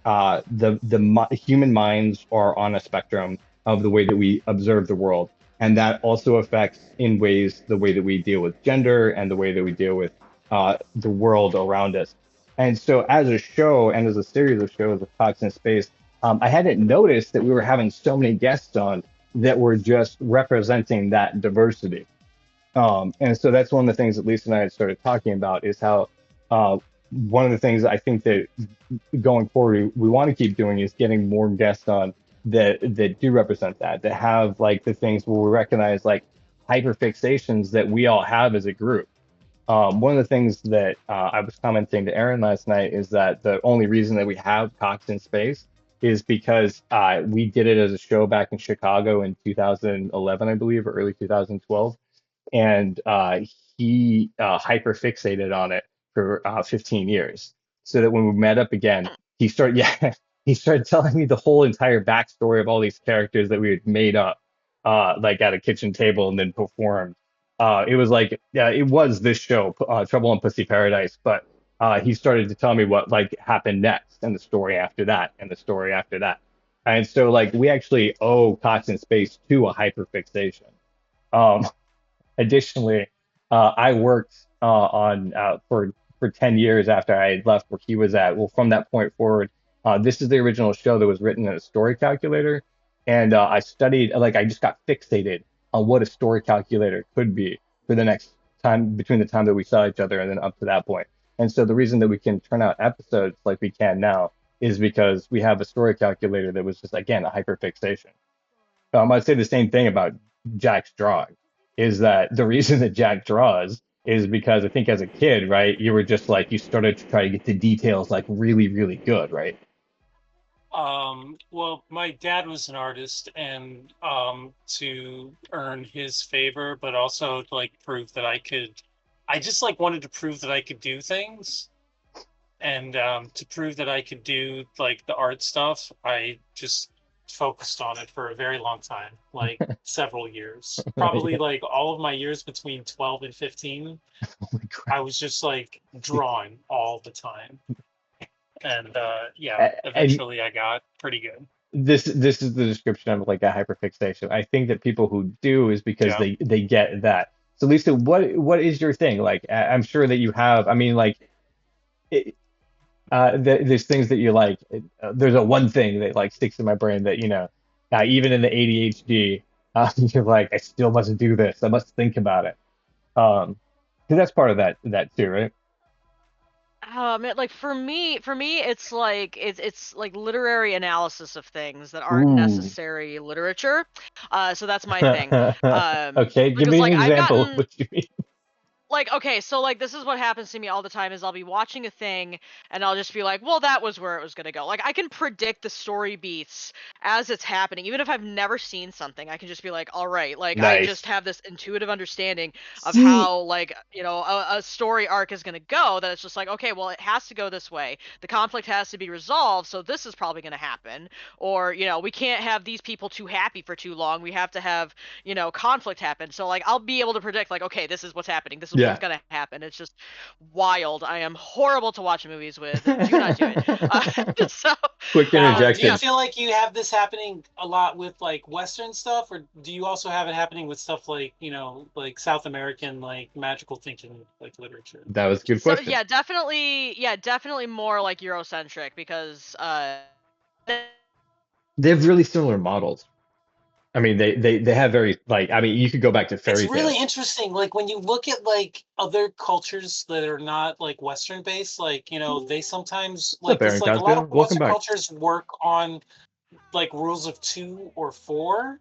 human minds are on a spectrum of the way that we observe the world. And that also affects in ways the way that we deal with gender and the way that we deal with the world around us. And so as a show and as a series of shows of Talks in Space, I hadn't noticed that we were having so many guests on that were just representing that diversity. And so that's one of the things that Lisa and I had started talking about is how uh, one of the things I think that going forward we want to keep doing is getting more guests on that do represent that have like the things where we recognize like hyperfixations that we all have as a group. One of the things that I was commenting to Aaron last night is that the only reason that we have Cox in Space is because we did it as a show back in Chicago in 2011, I believe, or early 2012, and he hyper fixated on it for 15 years. So that when we met up again, he started, yeah, he started telling me the whole entire backstory of all these characters that we had made up, like at a kitchen table and then performed. It was like, yeah, it was this show, Trouble in Pussy Paradise, but he started to tell me what like happened next and the story after that and the story after that. And so like we actually owe Cox in Space to a hyperfixation. Um, Additionally, I worked on for 10 years after I had left where he was at. Well, from that point forward, this is the original show that was written in a story calculator, and I studied like I just got fixated on what a story calculator could be for the next time between the time that we saw each other and then up to that point. And so the reason that we can turn out episodes like we can now is because we have a story calculator that was just again a hyperfixation. I'd say the same thing about Jack's drawing, is that the reason that Jack draws is because I think as a kid, right, you were just like, you started to try to get the details like really, really good, right? Well, my dad was an artist, and to earn his favor, but also to, like, prove that I just like wanted to prove that I could do things, and to prove that I could do like the art stuff, I just focused on it for a very long time, like several years, probably Yeah. like all of my years between 12 and 15. Oh my God. I was just like drawing all the time. And yeah, And eventually I got pretty good. this is the description of like a hyperfixation. I think that people who do is because Yeah. they get that. So Lisa, what is your thing? Like I'm sure that you have. I mean, like it, there's things that you like. There's a one thing that like sticks in my brain that even in the ADHD, you're like I still must do this. I must think about it. Because that's part of that too, right? Man, like for me, it's like literary analysis of things that aren't Ooh. necessary literature. So that's my thing. Okay, give Because me an like I've example of gotten what you mean. like okay, so like this is what happens to me all the time is I'll be watching a thing and I'll just be like, well, that was where it was gonna go. Like I can predict the story beats as it's happening, even if I've never seen something. I can just be like, all right, like I just Nice. have this intuitive understanding of See, how like a story arc is gonna go. That it's just like, okay, well, it has to go this way. The conflict has to be resolved, so this is probably gonna happen. Or we can't have these people too happy for too long. We have to have conflict happen. So like I'll be able to predict like, okay, this is what's happening. This is what's yeah. gonna happen. It's just wild. I am horrible to watch movies with. Do not do it. So Quick Now, do you interjection. feel like you have this happening a lot with like Western stuff, or do you also have it happening with stuff like, like South American, like magical thinking, like literature? That was a good so question. definitely more like Eurocentric because They have really similar models. I mean, they have very like. I mean, you could go back to It's fairy really tales. interesting. Like when you look at like other cultures that are not like Western based, like, they sometimes What's up, like Aaron this, like a lot of Cosgrove? Welcome Western back. cultures work on like rules of 2 or 4,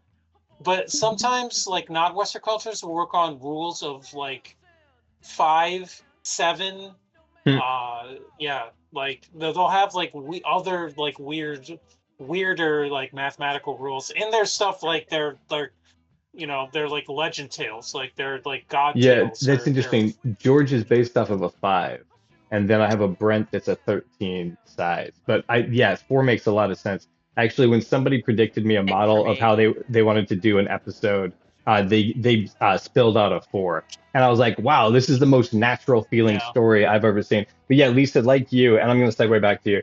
but sometimes like not Western cultures will work on rules of like 5, 7. Hmm. Yeah, like they'll have like other like weirder like mathematical rules in their stuff. Like they're like legend tales, like they're like god Yeah, tales, that's or they're interesting. George is based off of a 5, and then I have a Brent that's a 13 size. But yeah, 4 makes a lot of sense. Actually, when somebody predicted me a thing for model of me. how they wanted to do an episode, they spilled out a 4, and I was like, wow, this is the most natural feeling yeah. story I've ever seen. But yeah, Lisa, like you, and I'm going to segue back to you,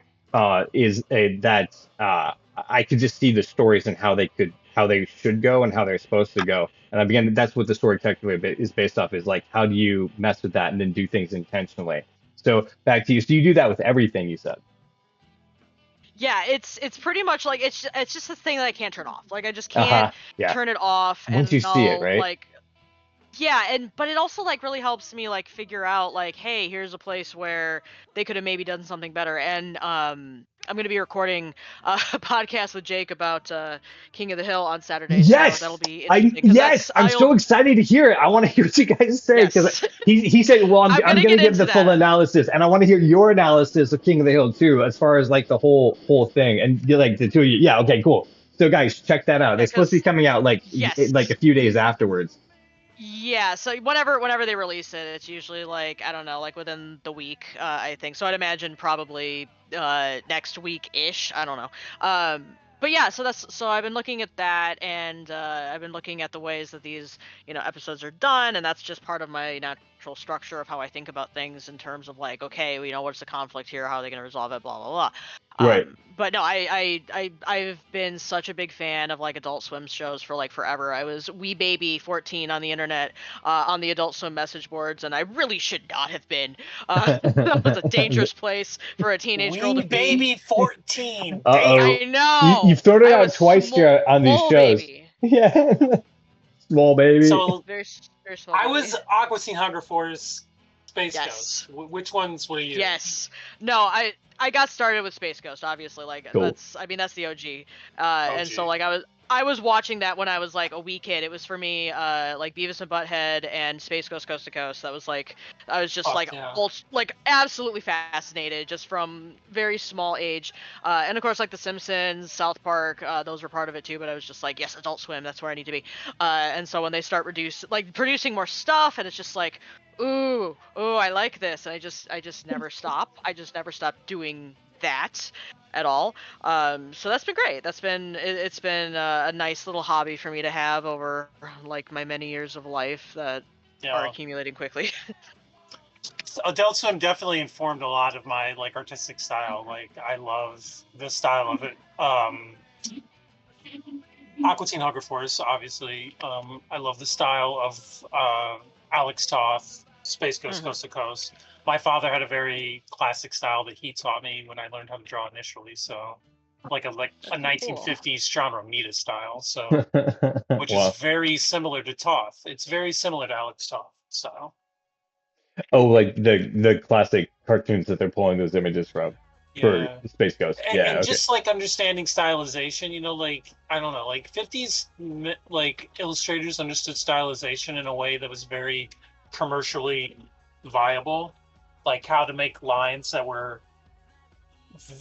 is a that I could just see the stories and how they should go and how they're supposed to go. And again, that's what the story technically is based off is like, how do you mess with that and then do things intentionally? So back to you. So you do that with everything you said. Yeah, it's pretty much like it's just a thing that I can't turn off. Like I just can't Uh-huh. Yeah. turn it off, Once and you see it, I'll right? like yeah, and but it also like really helps me like figure out like, hey, here's a place where they could have maybe done something better. And I'm gonna be recording a podcast with Jake about King of the Hill on Saturday, so that'll Yes. be interesting because Yes, that's I'm I'll so excited to hear it. I want to hear what you guys say because yes he said, well, I'm I'm gonna gonna get give into the full that. analysis, and I want to hear your analysis of King of the Hill too, as far as like the whole thing, and you're like the two of you. Yeah, okay, cool. So guys, check that out. Yeah, It's supposed to be because coming out like yes. a few days afterwards. Yeah, so whenever they release it, it's usually like I don't know, like within the week, I think. So I'd imagine probably next week ish. I don't know. But yeah, so I've been looking at that, and I've been looking at the ways that these episodes are done, and that's just part of my natural structure of how I think about things in terms of like, okay, what's the conflict here? How are they going to resolve it? Blah blah blah. Right. But no, I've been such a big fan of like Adult Swim shows for like forever. I was wee baby 14 on the internet, on the Adult Swim message boards, and I really should not have been. That was a dangerous place for a teenage girl Wee to be. baby 14. Uh-oh. I You've know. thrown it I out was twice here on these small shows. baby. Yeah. Small baby. So Very very small I baby. was Aqua Teen Hunger Force, Space Yes. Ghost. Which ones were you? Yes. No, I got started with Space Ghost, obviously. Like Cool. that's the OG. And so like I was watching that when I was like a wee kid. It was for me like Beavis and Butthead and Space Ghost Coast to Coast. That was like I was just Fuck like yeah. like absolutely fascinated just from very small age. And of course like The Simpsons, South Park, those were part of it too, but I was just like, yes, Adult Swim, that's where I need to be. And so when they start producing more stuff, and it's just like, ooh, I like this, and I just never stop. I just never stop doing that at all. So that's been great. It's been a nice little hobby for me to have over like my many years of life that are accumulating quickly. Adult Swim definitely informed a lot of my like artistic style. Like I love the style of it. Aqua Teen Hunger Force, obviously. I love the style of Alex Toth, Space Ghost Coast to Coast. My father had a very classic style that he taught me when I learned how to draw initially. So, like a 1950s John Romita style. So, which Wow. is very similar to Toth. It's very similar to Alex Toth style. Oh, like the classic cartoons that they're pulling those images from for Space Ghost. And just like understanding stylization, like I don't know, like 50s like illustrators understood stylization in a way that was very commercially viable, like how to make lines that were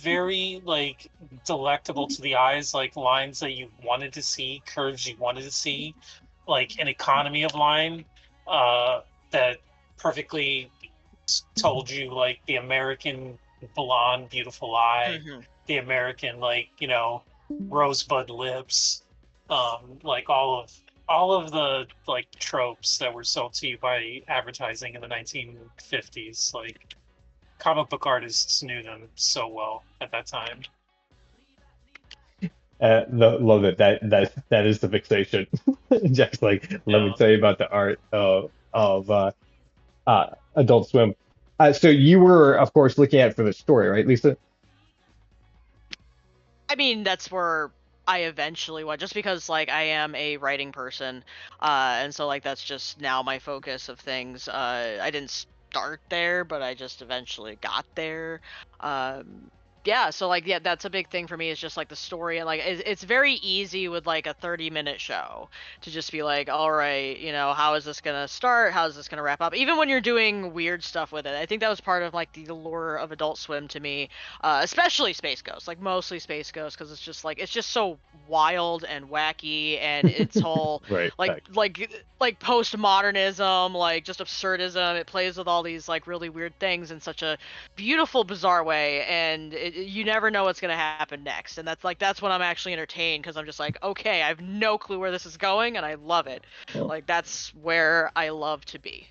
very like delectable to the eyes, like lines that you wanted to see, curves you wanted to see, like an economy of line that perfectly told you like the American blonde beautiful eye, the American like rosebud lips, like all of the like tropes that were sold to you by advertising in the 1950s. Like comic book artists knew them so well at that time. Love it. That is the fixation. Jack's like, let me tell you about the art of Adult Swim. So you were, of course, looking at it for the story, right, Lisa? I mean, that's where I eventually went, just because like I am a writing person, and so like that's just now my focus of things. I didn't start there, but I just eventually got there. Yeah, so like that's a big thing for me, is just like the story, and like it's very easy with like a 30-minute show to just be like, all right, how is this gonna start, how is this gonna wrap up, even when you're doing weird stuff with it. I think that was part of like the allure of Adult Swim to me, especially Space Ghost, like mostly Space Ghost, because it's just so wild and wacky, and its whole Right. like postmodernism, like just absurdism. It plays with all these like really weird things in such a beautiful, bizarre way, and you never know what's gonna happen next. And that's when I'm actually entertained, because I'm just like, okay, I have no clue where this is going, and I love it. Like that's where I love to be.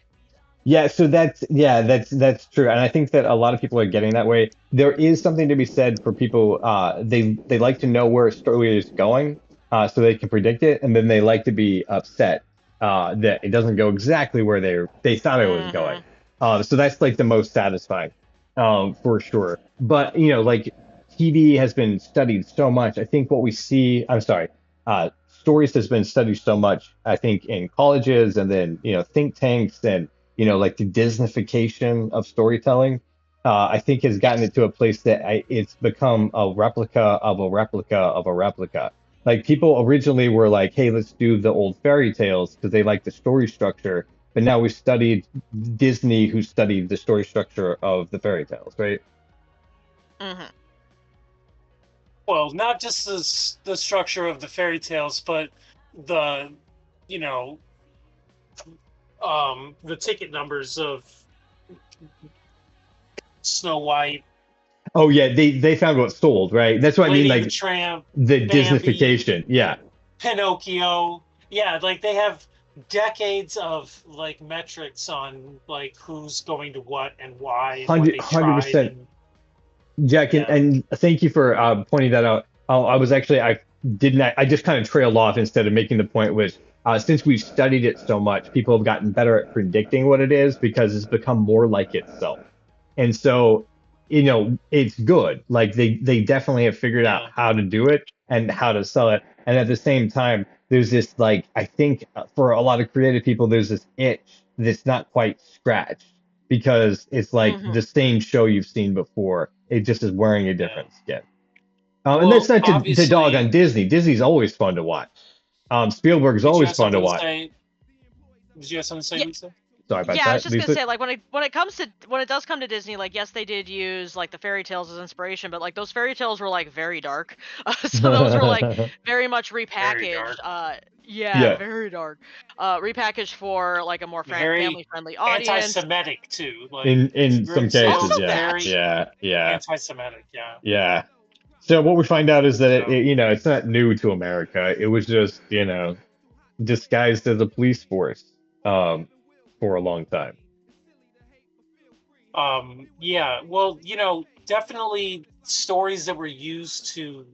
Yeah, so that's true, and I think that a lot of people are getting that way. There is something to be said for people. They like to know where a story is going, so they can predict it, and then they like to be upset that it doesn't go exactly where they thought it was going. So that's like the most satisfying, for sure. But like TV has been studied so much. I think what we see, I'm sorry, stories has been studied so much. I think in colleges and then think tanks and like the Disneyfication of storytelling. I think has gotten it to a place that it's become a replica of a replica of a replica. Like people originally were like, "Hey, let's do the old fairy tales" because they like the story structure. But now we studied Disney, who studied the story structure of the fairy tales, right? Mm-hmm. Well, not just the structure of the fairy tales, but the, the ticket numbers of Snow White, Oh yeah, they found what sold, right? That's what I mean, Lady and the like Tramp, the Bambi, Disneyfication. Yeah, Pinocchio. Yeah, like they have decades of like metrics on like who's going to what and why and what they hundred tried percent. and Jack, yeah. and thank you for pointing that out. I was actually I didn't I just kind of trailed off instead of making the point was since we've studied it so much, people have gotten better at predicting what it is because it's become more like itself. And so, it's good. Like they definitely have figured out Yeah. how to do it and how to sell it. And at the same time, there's this like I think for a lot of creative people, there's this itch that's not quite scratched because it's like Mm-hmm. the same show you've seen before. It just is wearing a Yeah. different skin. And that's Well, not to dog on obviously, Disney. Disney's always fun to watch. Spielberg's did you always have fun to something to watch. say? Did you have something to say, Yeah, Lisa? Sorry about yeah, I was that, just gonna Lisa. say, like, when it does come to Disney, like, yes, they did use like the fairy tales as inspiration, but like those fairy tales were like very dark, so those were like very much Very repackaged. dark. Yeah, Yeah, very dark. Repackaged for like a more Very family friendly audience. anti-Semitic too. Like in some cases, Also yeah, that. very yeah, yeah, anti-Semitic. Yeah. yeah. So what we find out is that So, it's not new to America. It was just, disguised as a police force, for a long time. yeah. Well, definitely stories that were used to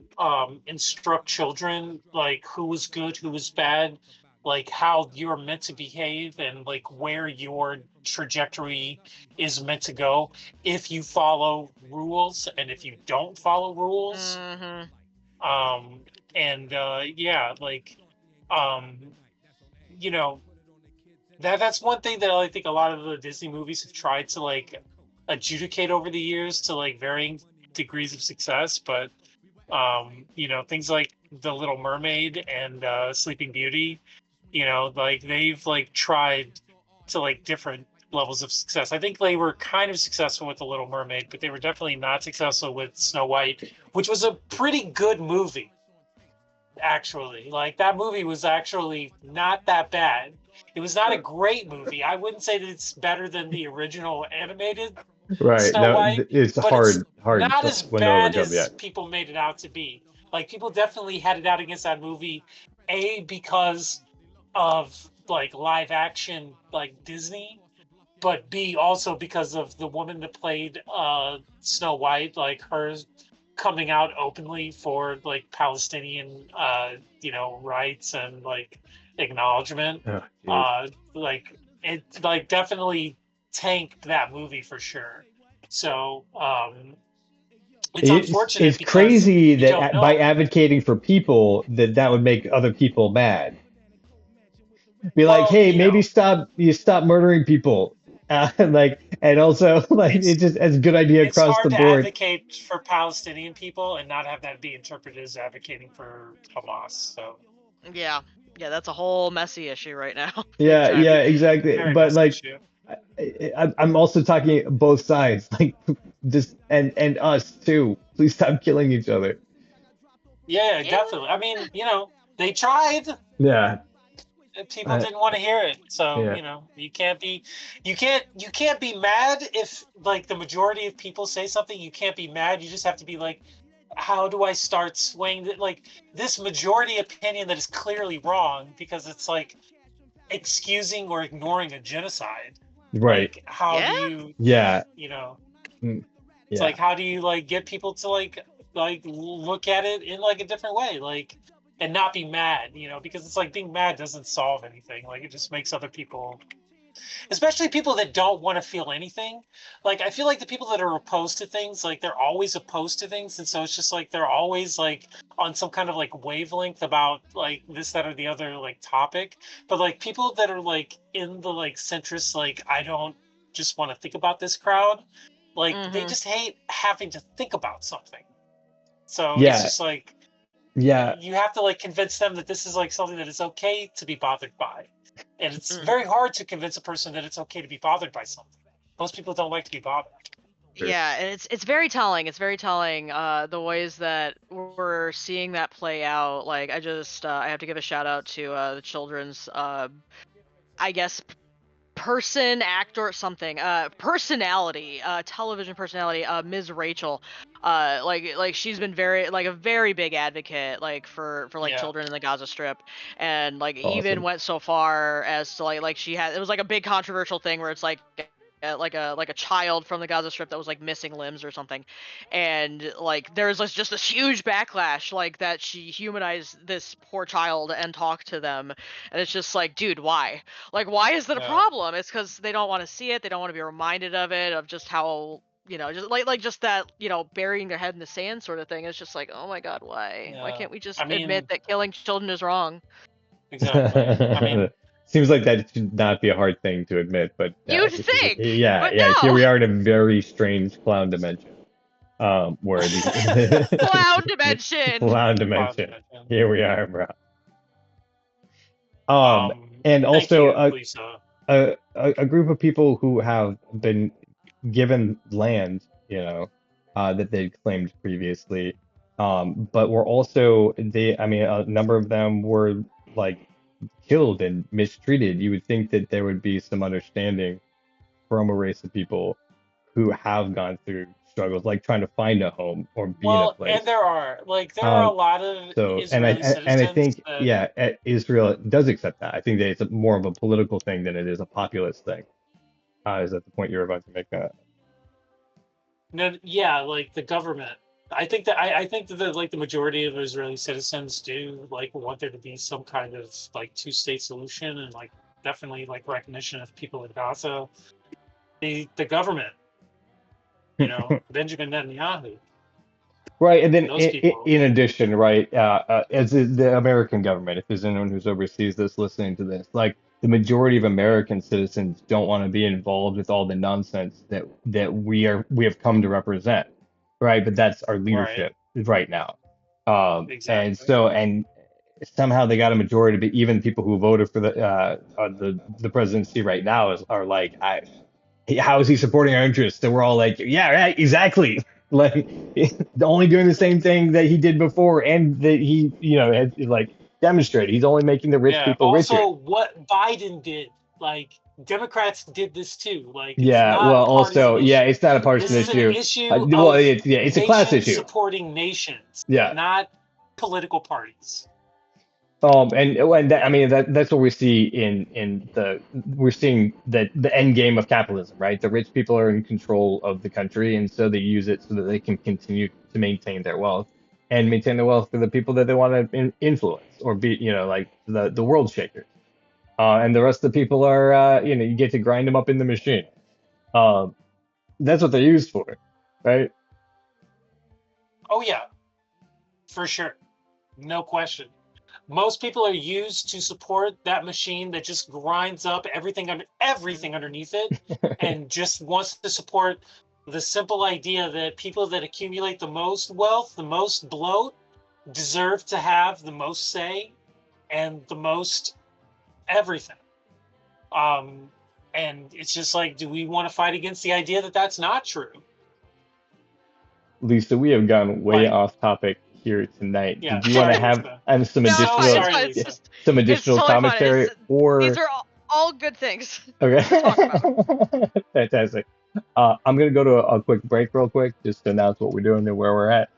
instruct children, like who was good, who was bad, like how you're meant to behave, and like where your trajectory is meant to go if you follow rules and if you don't follow rules. Mm-hmm. Um, and yeah, like um, you know, that's one thing that I think a lot of the Disney movies have tried to like adjudicate over the years to like varying degrees of success. But things like The Little Mermaid and Sleeping Beauty, like they've like tried to like different levels of success. I think they were kind of successful with The Little Mermaid, but they were definitely not successful with Snow White, which was a pretty good movie, actually. Like that movie was actually not that bad. It was not a great movie. I wouldn't say that it's better than the original animated Right. Snow Now White, it's but it's hard not as window to bad overcome as yet. people made it out to be. Like people definitely had it out against that movie, A, because of like live action like Disney, but B also because of the woman that played Snow White, like her coming out openly for like Palestinian rights and like acknowledgement. Oh, jeez. Like it like definitely tanked that movie for sure. So it's unfortunate It's because crazy you don't that by know. advocating for people that would make other people mad. Be like, Well, hey, maybe stop murdering people, and also like it's it's just as a good idea it's across the hard to board. advocate for Palestinian people and not have that be interpreted as advocating for Hamas. So Yeah, yeah, that's a whole messy issue right now. Yeah, Exactly. yeah, exactly. very But messy like, issue. I'm also talking both sides, like just and us too. Please stop killing each other. Yeah, Yeah. definitely. I mean, they tried. Yeah, People uh, didn't want to hear it, so yeah. you can't be mad if like the majority of people say something. You can't be mad. You just have to be like, how do I start swaying like this majority opinion that is clearly wrong because it's like excusing or ignoring a genocide. Right. Like, how do Yeah. you, Yeah. you know, Mm, it's yeah. like, how do you like get people to like look at it in like a different way, like, and not be mad, because it's like being mad doesn't solve anything. Like, it just makes other people especially people that don't want to feel anything. Like, I feel like the people that are opposed to things, like, they're always opposed to things, and so it's just like they're always like on some kind of like wavelength about like this, that, or the other like topic. But like people that are like in the like centrist, like, I don't just want to think about this crowd, like they just hate having to think about something. So it's Yeah, just like yeah. you have to like convince them that this is like something that is okay to be bothered by. And it's very hard to convince a person that it's okay to be bothered by something. Most people don't like to be bothered. Sure. Yeah, and it's very telling. It's very telling the ways that we're seeing that play out. Like I have to give a shout out to the children's I guess person, actor, something, personality, television personality, Ms. Rachel. Like she's been very like a very big advocate like for like children in the Gaza Strip, and like even Awesome. went so far as to like she had, it was like a big controversial thing where it's like like a child from the Gaza Strip that was like missing limbs or something, and like there's just this huge backlash like that she humanized this poor child and talked to them, and it's just like, dude, why? Like, why is that a problem? It's because they don't want to see it. They don't want to be reminded of it, of just how, just like just that, burying their head in the sand sort of thing. It's just like, oh my God, why? Why can't we just admit that killing children is wrong? Exactly. I mean, seems like that should not be a hard thing to admit, but you'd think, yeah, but yeah. no. Here we are in a very strange clown dimension, where clown dimension. Clown dimension. Here we are, bro. And also you, a group of people who have been given land, that they claimed previously, but were also I mean, a number of them were like killed and mistreated. You would think that there would be some understanding from a race of people who have gone through struggles, like trying to find a home or be in a place. And there are a lot of Israeli citizens. And I think, Israel does accept that. I think that it's more of a political thing than it is a populist thing. Is that the point you're about to make? No, yeah, like the government. I think that like the majority of Israeli citizens do like want there to be some kind of like two-state solution, and like definitely like recognition of people in Gaza. The government, Benjamin Netanyahu. Right, and then in addition, right, as the American government, if there's anyone who's overseas that's listening to this, like the majority of American citizens don't want to be involved with all the nonsense that we have come to represent, right? But that's our leadership right now, exactly. and somehow they got a majority, but even people who voted for the presidency right now are like, how is he supporting our interests? And we're all like, yeah, right, exactly. Like, only doing the same thing that he did before, and that he, had like demonstrated. He's only making the rich people richer. Also, what Biden did, like Democrats did this too. Like, it's not a partisan issue. This is an issue. It's a class issue. Supporting nations, not political parties. I mean that's what we see we're seeing that the end game of capitalism, right? The rich people are in control of the country, and so they use it so that they can continue to maintain their wealth and maintain the wealth for the people that they want to influence or be, like the world shakers. And the rest of the people are, you get to grind them up in the machine. That's what they're used for, right? Oh yeah, for sure, no question. Most people are used to support that machine that just grinds up everything underneath it, and just wants to support the simple idea that people that accumulate the most wealth, the most bloat, deserve to have the most say and the most everything. And it's just like, do we want to fight against the idea that that's not true? Lisa, we have gone way off topic here tonight. Yeah, do you want to have some additional commentary, or these are all good things? Okay. Fantastic. I'm gonna go to a quick break real quick just to announce what we're doing and where we're at,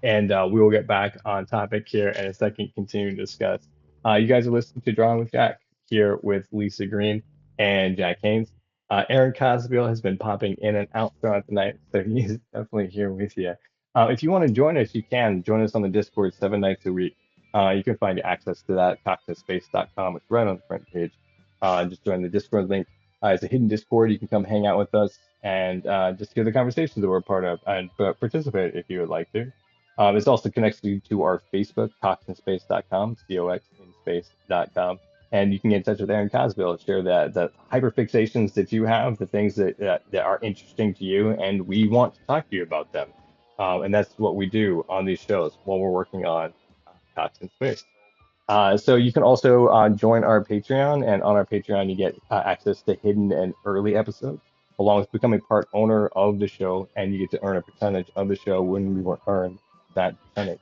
and we will get back on topic here in a second, continue to discuss. You guys are listening to Drawing with Jack here with Lisa Green and Jack Haynes. Aaron Cosbiel has been popping in and out throughout the night, so he's definitely here with you. If you want to join us, you can join us on the Discord 7 nights a week. You can find access to that at cocktailspace.com. It's right on the front page. Just join the Discord link. It's a hidden Discord. You can come hang out with us and just hear the conversations that we're a part of and participate if you would like to. This also connects you to our Facebook, coxinspace.com, coxinspace.com. And you can get in touch with Aaron Cosville, share the hyperfixations that you have, the things that are interesting to you, and we want to talk to you about them. And that's what we do on these shows while we're working on Cox in Space. So you can also join our Patreon, and on our Patreon you get access to hidden and early episodes, along with becoming part owner of the show, and you get to earn a percentage of the show when we earn that percentage.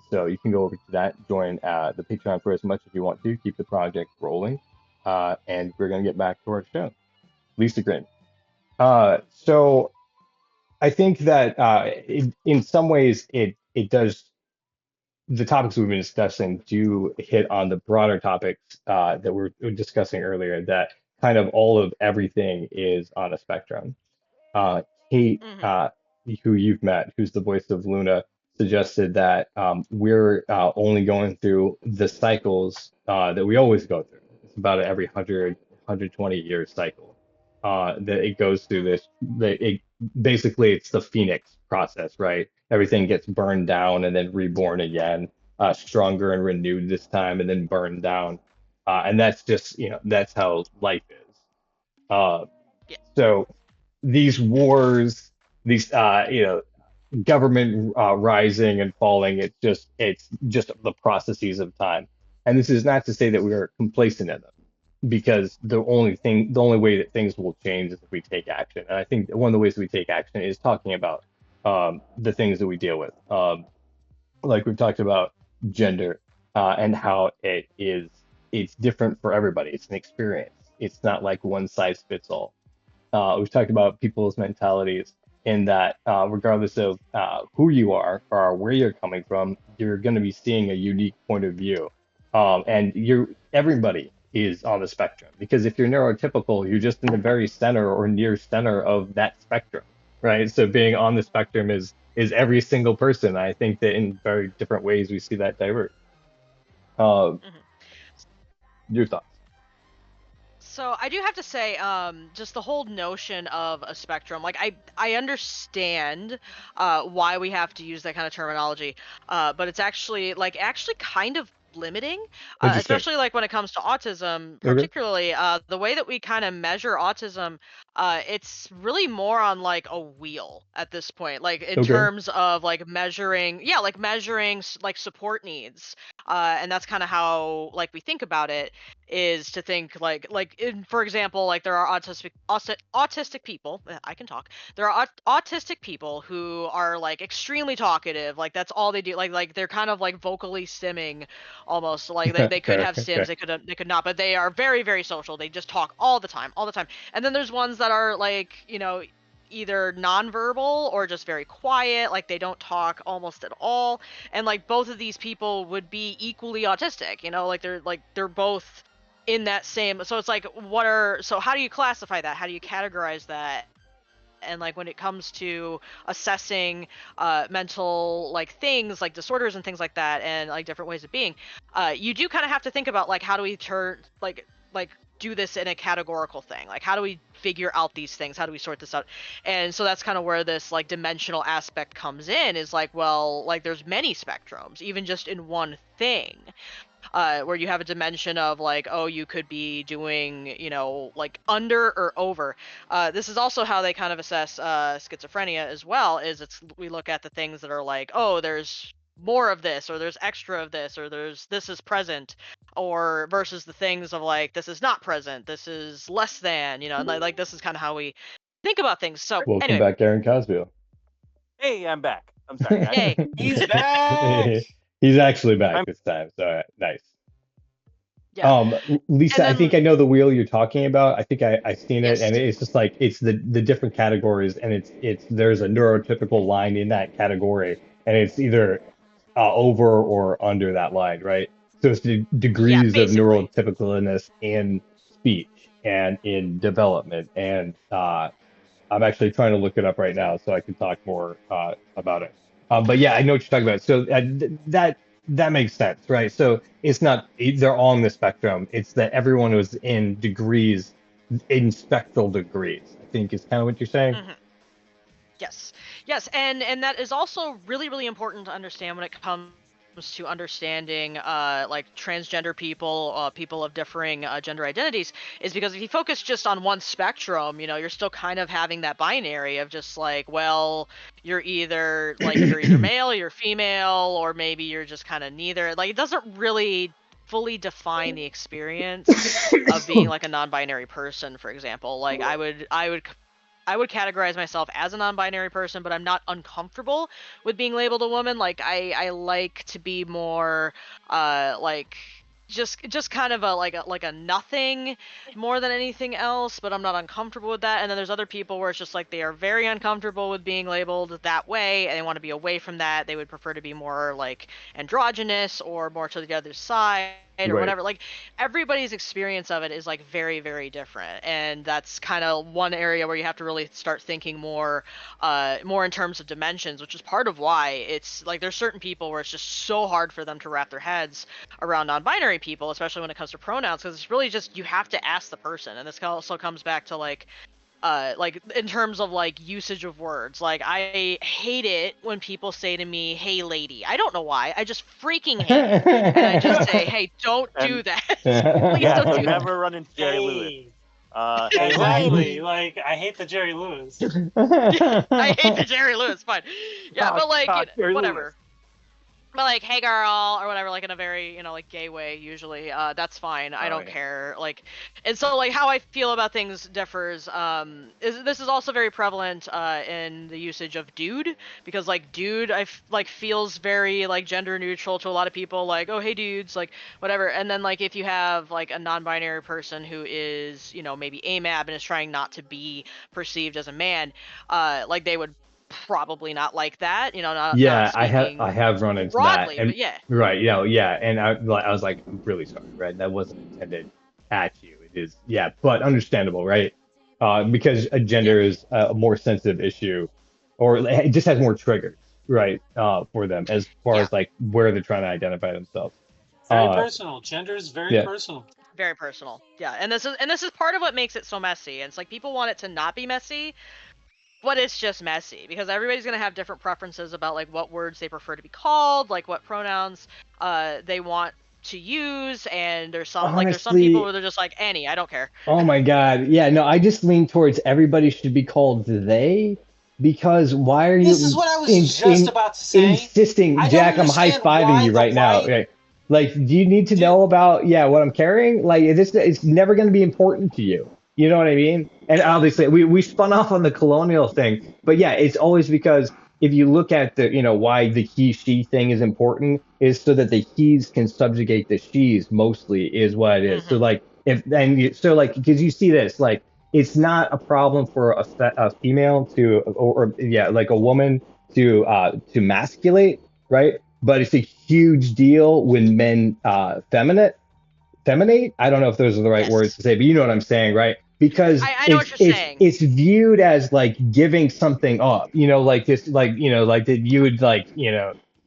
So you can go over to that, join the Patreon for as much as you want to, keep the project rolling, and we're going to get back to our show. Lisa Green. So I think that in some ways it does the topics we've been discussing do hit on the broader topics that we were discussing earlier, that kind of all of everything is on a spectrum. Kate, Hmm. who you've met, who's the voice of Luna, suggested that we're only going through the cycles that we always go through. It's about every 120-year cycle that it goes through this. Basically, it's the Phoenix process, right? Everything gets burned down and then reborn again, stronger and renewed this time, and then burned down. And that's just, that's how life is. Uh, Yeah. so these wars, these government rising and falling, it's just the processes of time. And this is not to say that we are complacent in them, because the only way that things will change is if we take action. And I think one of the ways we take action is talking about the things that we deal with. Like we've talked about gender and how it's different for everybody. It's an experience. It's not like one size fits all. We've talked about people's mentalities in that regardless of who you are or where you're coming from, you're going to be seeing a unique point of view. And everybody is on the spectrum, because if you're neurotypical, you're just in the very center or near center of that spectrum, right? So being on the spectrum is every single person. I think that in very different ways we see that diverge. Uh, Hmm. your thoughts? So I do have to say, just the whole notion of a spectrum, like I understand why we have to use that kind of terminology, but it's actually kind of limiting, Interesting. especially like when it comes to autism, Okay. particularly the way that we kind of measure autism. It's really more on like a wheel at this point, like in Okay. terms of like measuring, yeah, like measuring like support needs, and that's kind of how like we think about it, is to think like in, for example, like there are autistic people, I can talk, there are autistic people who are like extremely talkative, like that's all they do, like they're kind of like vocally stimming almost, like they could Fair. have stims, Okay. they could not, but they are very very social, they just talk all the time. And then there's ones that are like, either nonverbal or just very quiet, like they don't talk almost at all. And like both of these people would be equally autistic, like they're both in that same. So it's like, so how do you classify that, how do you categorize that? And like when it comes to assessing mental like things like disorders and things like that, and like different ways of being, you do kind of have to think about like how do we turn like do this in a categorical thing, like how do we figure out these things, how do we sort this out? And so that's kind of where this like dimensional aspect comes in, is like, well, like there's many spectrums even just in one thing, where you have a dimension of like, oh, you could be doing, like under or over. This is also how they kind of assess schizophrenia as well. Is we look at the things that are like, oh, there's more of this, or there's extra of this, or there's this is present, or versus the things of like this is not present, this is less than, and like this is kind of how we think about things. So Welcome anyway, back, Aaron Cosville. Hey, I'm back. I'm sorry. yay. He's back. He's actually back I'm this time, so nice. Yeah. And Lisa, I think then I know the wheel you're talking about. I think I've seen it, yes. and it's just like it's the different categories, and it's there's a neurotypical line in that category, and it's either over or under that line, right? So it's the Yeah, degrees of basically. neurotypicalness in speech and in development, and I'm actually trying to look it up right now so I can talk more about it. But yeah, I know what you're talking about. So that that makes sense, right? So it's not they're all on the spectrum. It's that everyone was in degrees, in spectral degrees, I think is kind of what you're saying. Mhm. Yes, yes, and that is also really really important to understand when it comes to understanding like transgender people, people of differing gender identities, is because if you focus just on one spectrum, you know, you're still kind of having that binary of just like, well, you're either male, you're female, or maybe you're just kind of neither. Like it doesn't really fully define the experience of being like a non-binary person, for example. Like I would categorize myself as a non-binary person, but I'm not uncomfortable with being labeled a woman. Like I like to be more like just kind of a nothing more than anything else, but I'm not uncomfortable with that. And then there's other people where it's just like they are very uncomfortable with being labeled that way and they want to be away from that. They would prefer to be more like androgynous or more to the other side or Right. whatever. Like everybody's experience of it is like very very different, and that's kind of one area where you have to really start thinking more more in terms of dimensions, which is part of why it's like there's certain people where it's just so hard for them to wrap their heads around non-binary people, especially when it comes to pronouns, because it's really just you have to ask the person. And this also comes back to like in terms of like usage of words. Like I hate it when people say to me, "Hey lady." I don't know why, I just freaking hate it, and I just say, "Hey, don't do that." Please Yeah, don't so do that. never run into Jerry Lewis. Hey, Hey, exactly. Like I hate the Jerry Lewis. I hate the Jerry Lewis, fine. Yeah, Talk- but like talk Jerry whatever. Lewis. But like, "Hey girl," or whatever, like in a very, like gay way usually. That's fine. I Oh, don't yeah. care. Like, and so like how I feel about things differs. This is also very prevalent in the usage of dude, because like dude like feels very like gender neutral to a lot of people. Like, "Oh hey dudes," like whatever. And then like if you have like a non-binary person who is, maybe AMAB and is trying not to be perceived as a man, like they would probably not like that, not Yeah, I speaking have run into that, broadly, and but yeah. right, yeah, and I was like, I'm really sorry, right? That wasn't intended at you. It is, yeah, but understandable, right? Because a Yeah. gender is a more sensitive issue, or it just has more triggers, right? For them as far Yeah. as like where they're trying to identify themselves. Very Uh, personal. Gender is very yeah. personal. Very personal. Yeah. And this is part of what makes it so messy. And it's like people want it to not be messy, but it's just messy because everybody's going to have different preferences about like what words they prefer to be called, like what pronouns they want to use, and there's some people Honestly, where they're just like, "Any, I don't care." oh my God. Yeah, no, I just lean towards everybody should be called they, because why are This is you what I was just about to say. insisting, I don't Jack, I'm understand high-fiving why you the right now. right Okay. Like, do you need to dude. know about, yeah, what I'm carrying? Like, it's never going to be important to you. You know what I mean? And obviously, we spun off on the colonial thing, but yeah, it's always because if you look at the, why the he-she thing is important is so that the he's can subjugate the she's mostly is what it is. So Hmm. like, so like, because you see this, like, it's not a problem for a female to, or yeah, like a woman to masculate, right? But it's a huge deal when men feminate. I don't know if those are the right words Yes. to say, but you know what I'm saying, right? Because I know what you're saying. it's viewed as like giving something up, like this, like that you would like,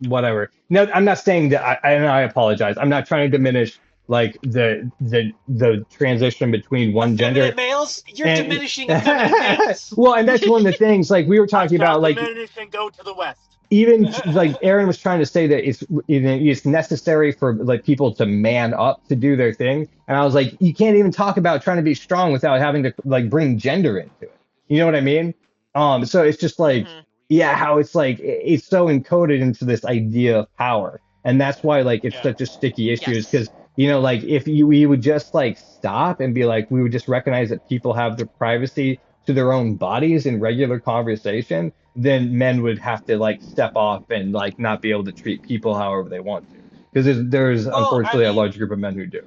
whatever. No, I'm not saying that. I apologize. I'm not trying to diminish like the transition between one gender Effeminate males? You're and diminishing effeminate males. well, and that's one of the things like we were I talking shall about, like diminish and go to the west. even like Aaron was trying to say that it's necessary for like people to man up to do their thing, and I was like, you can't even talk about trying to be strong without having to like bring gender into it. You know what I mean? So it's just like, Hmm. yeah, how it's like it's so encoded into this idea of power, and that's why like it's Yeah. such a sticky issue. Is Yes. because like if we would just like stop and be like, we would just recognize that people have their privacy to their own bodies in regular conversation, then men would have to like step off and like not be able to treat people however they want to. Because there's Well, I unfortunately a mean, large group of men who do.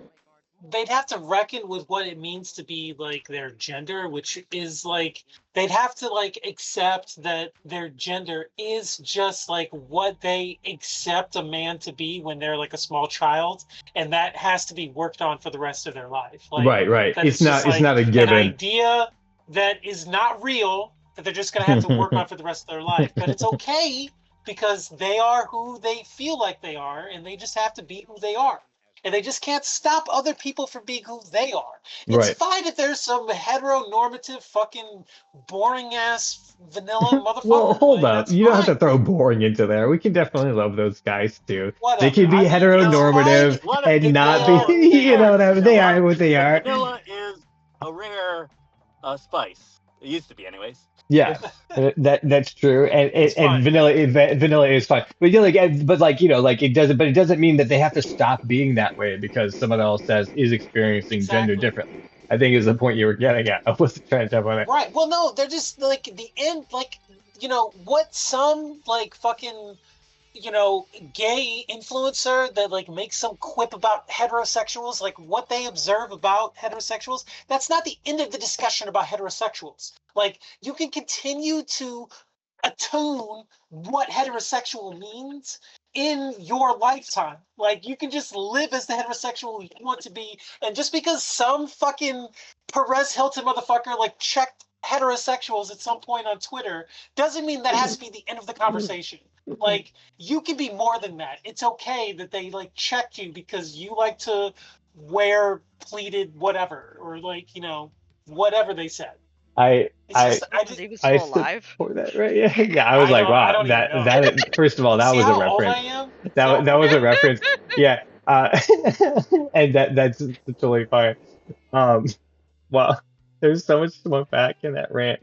they'd have to reckon with what it means to be like their gender, which is like they'd have to like accept that their gender is just like what they accept a man to be when they're like a small child, and that has to be worked on for the rest of their life. Like Right. that It's it's just not like a an given. idea that is not real that they're just gonna have to work on for the rest of their life. But it's okay because they are who they feel like they are, and they just have to be who they are. And they just can't stop other people from being who they are. It's Right. fine if there's some heteronormative, fucking boring ass vanilla motherfucker. Well, hold like, up. that's You don't have to fine. throw boring into there. We can definitely love those guys too. They Whatever. can be I mean, it's fine. heteronormative What and not be, They you know are. what I mean? You know They what? are what they are. Vanilla is a rare spice. It used to be, anyways. Yeah, that's true, It's and fine. vanilla is fine, but you know, like, but like, you know, like it doesn't mean that they have to stop being that way because someone else is experiencing gender Exactly. differently. I think is the point you were getting at. I wasn't trying to jump on it. Right. Well, no, they're just like the end. Like, what some like fucking gay influencer that like makes some quip about heterosexuals, like what they observe about heterosexuals, that's not the end of the discussion about heterosexuals. Like, you can continue to attune what heterosexual means in your lifetime. Like, you can just live as the heterosexual you want to be, and just because some fucking Perez Hilton motherfucker like checked heterosexuals at some point on Twitter doesn't mean that has to be the end of the conversation. Like, you can be more than that. It's okay that they like checked you because you like to wear pleated whatever, or like, whatever they said. I It's I just, I just, He was I still alive. support that, right? Yeah, yeah. I was like, I wow, don't even know. first of all, that See was a how old reference. I am? That was a reference. Yeah, and that's totally fine. Um, wow, there's so much to unpack in that rant.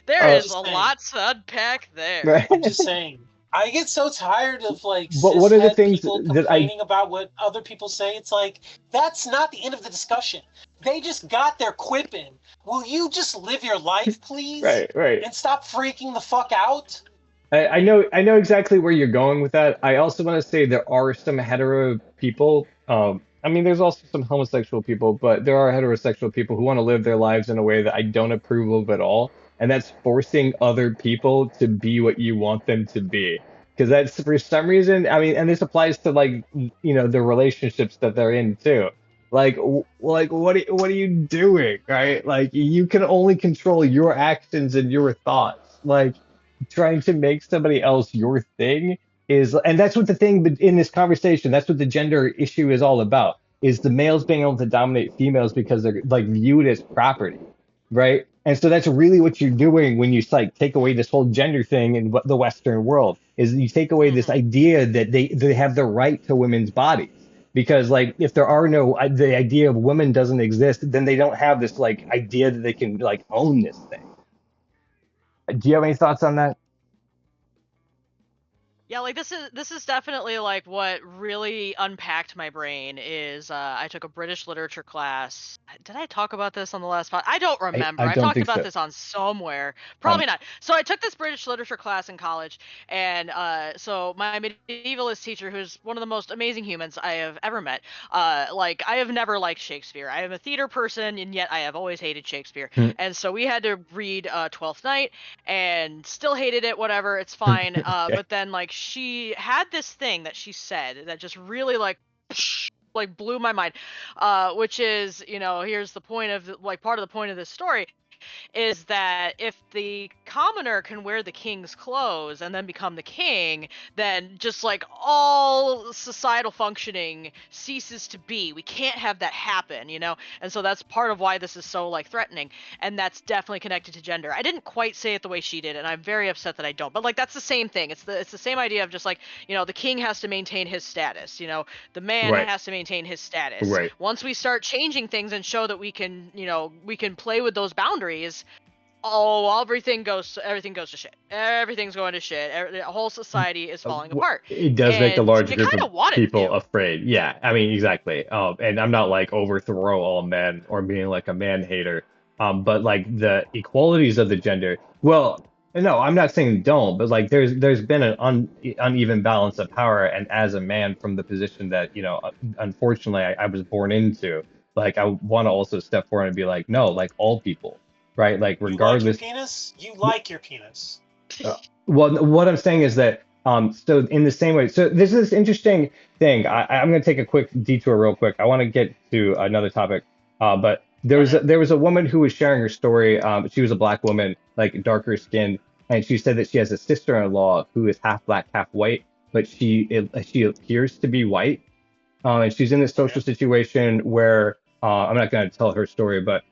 There Uh, is Just a saying. lot to unpack there. right. I'm just saying. I get so tired of like But what are the cishet things people that I complaining about what other people say. It's like, that's not the end of the discussion. They just got their quip in. Will you just live your life, please? right. And stop freaking the fuck out? I know exactly where you're going with that. I also want to say there are some hetero people. I mean, there's also some homosexual people, but there are heterosexual people who want to live their lives in a way that I don't approve of at all, and that's forcing other people to be what you want them to be. Because that's for some reason, I mean, and this applies to like, you know, the relationships that they're in too. Like, like what are you doing, right? Like, you can only control your actions and your thoughts. Like, trying to make somebody else your thing is, and that's what the thing in this conversation, that's what the gender issue is all about, is the males being able to dominate females because they're like viewed as property, right? And so that's really what you're doing when you like take away this whole gender thing in the Western world, is you take away this idea that they have the right to women's bodies. Because like if there are no, the idea of women doesn't exist, then they don't have this like idea that they can like own this thing. Do you have any thoughts on that? Yeah, like this is definitely like what really unpacked my brain is I took a British literature class. Did I talk about this on the last pod? I don't remember. I I've don't talked think about so. this on somewhere. Probably not. So I took this British literature class in college, and so my medievalist teacher, who's one of the most amazing humans I have ever met, like I have never liked Shakespeare. I am a theater person, and yet I have always hated Shakespeare. And so we had to read Twelfth Night, and still hated it. Whatever, it's fine. Okay. But then like she had this thing that she said that just really like blew my mind, which is, here's the point of like part of the point of this story is that if the commoner can wear the king's clothes and then become the king, then just like all societal functioning ceases to be. We can't have that happen, And so that's part of why this is so like threatening, and that's definitely connected to gender. I didn't quite say it the way she did, and I'm very upset that I don't. But like that's the same thing. It's the same idea of just like, the king has to maintain his status, the man Right. has to maintain his status. Right. Once we start changing things and show that we can, we can play with those boundaries, everything goes to shit. Everything's going to shit. The whole society is falling apart. It does make a And large you group kind of want it people to. afraid. Yeah, I mean, exactly. And I'm not like overthrow all men or being like a man hater. But like the equalities of the gender. Well, no, I'm not saying don't, but like there's been an uneven balance of power, and as a man from the position that unfortunately I was born into, like I want to also step forward and be like, no, like all people, right? Like You like your regardless. penis? You like your penis. Well, what I'm saying is that so in the same way, so this is this interesting thing. I'm going to take a quick detour real quick. I want to get to another topic, but there was a woman who was sharing her story. She was a black woman, like darker skinned, and she said that she has a sister-in-law who is half black, half white, but she appears to be white. And she's in this Okay. social situation where I'm not going to tell her story, but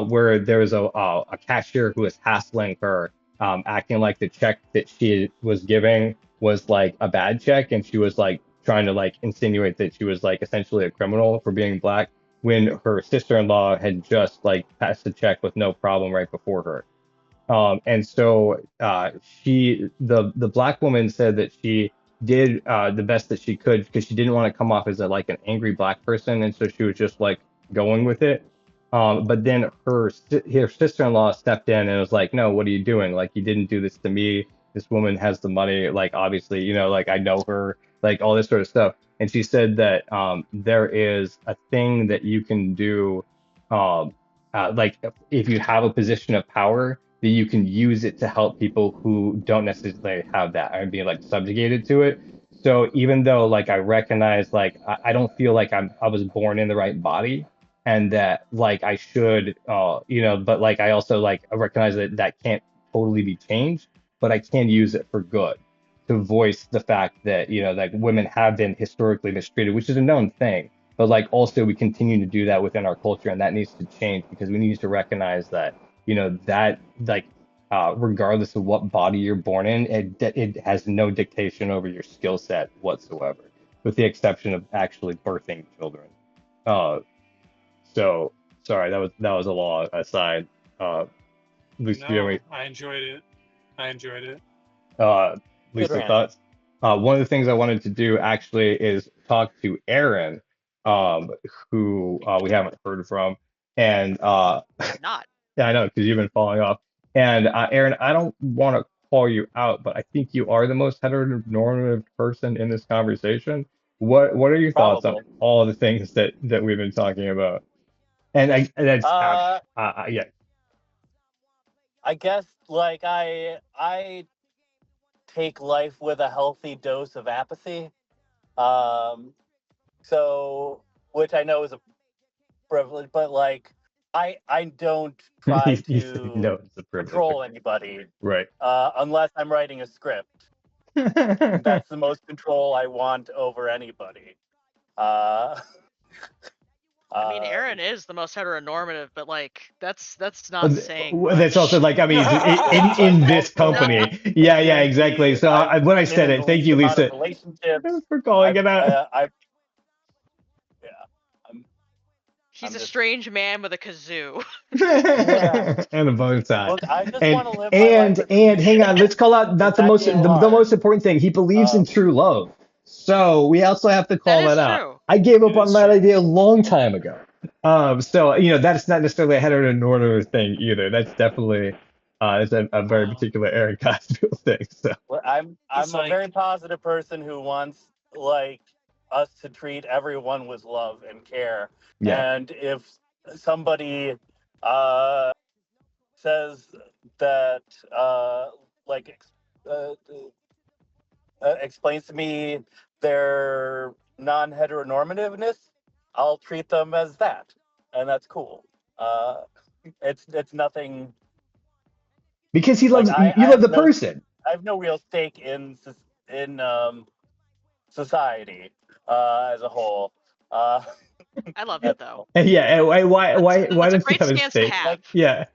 where there was a cashier who was hassling her, acting like the check that she was giving was like a bad check, and she was like trying to like insinuate that she was like essentially a criminal for being black, when her sister-in-law had just like passed the check with no problem right before her. And so the black woman said that she did the best that she could because she didn't want to come off as like an angry black person, and so she was just like going with it. But then her sister-in-law stepped in and was like, "No, what are you doing? Like, you didn't do this to me. This woman has the money. Like, obviously, like I know her. Like all this sort of stuff." And she said that there is a thing that you can do, like if you have a position of power, that you can use it to help people who don't necessarily have that and being like subjugated to it. So even though like I recognize like I don't feel like I was born in the right body, and that like I should but like I also like I recognize that that can't totally be changed, but I can use it for good to voice the fact that like women have been historically mistreated, which is a known thing. But like also we continue to do that within our culture, and that needs to change because we need to recognize that that like regardless of what body you're born in, it has no dictation over your skill set whatsoever, with the exception of actually birthing children. Uh, so sorry, that was a long aside. Lucy, do you have No, any I enjoyed it. I enjoyed it. uh, Good Lisa rant. thoughts? One of the things I wanted to do actually is talk to Aaron, who we haven't heard from, and Have not. yeah, I know because you've been falling off. And Aaron, I don't want to call you out, but I think you are the most heteronormative person in this conversation. What are your thoughts on Probably. all the things that we've been talking about? And that's yeah. I guess like I take life with a healthy dose of apathy. Um, so which I know is a privilege, but like I don't try You said to no, it's a privilege. control anybody Right. unless I'm writing a script. That's the most control I want over anybody. Uh, I mean, uh, Aaron is the most heteronormative, but like that's not saying That's also much. like, I mean, yeah, in but this also company. Yeah, yeah, exactly. So when I I've been said in it, the thank least you, amount of Lisa, relationships. for calling it out. I've yeah. I'm, He's I'm a just strange man with a kazoo. yeah. And a bow tie. Look, I just And want to live my life and as a and hang on, let's call out it's not the most actually the hard. most important thing. He believes in Um, true love. So we also have to That call is that out. true. I gave up It on is that true. idea a long time ago. So that's not necessarily a heteronormative thing either. That's definitely it's a very Well, particular Eric Cosfield thing. So he's I'm a very like, positive person who wants like us to treat everyone with love and care. yeah. And if somebody uh, says that like uh, explains to me their non-heteronormativeness, I'll treat them as that, and that's cool. Uh, it's nothing Because he like loves you love the person. I have no real stake in society as a whole. Uh, I love it that's though. all. And yeah, and why That's a don't you great have a stance to stake? have. Like Yeah.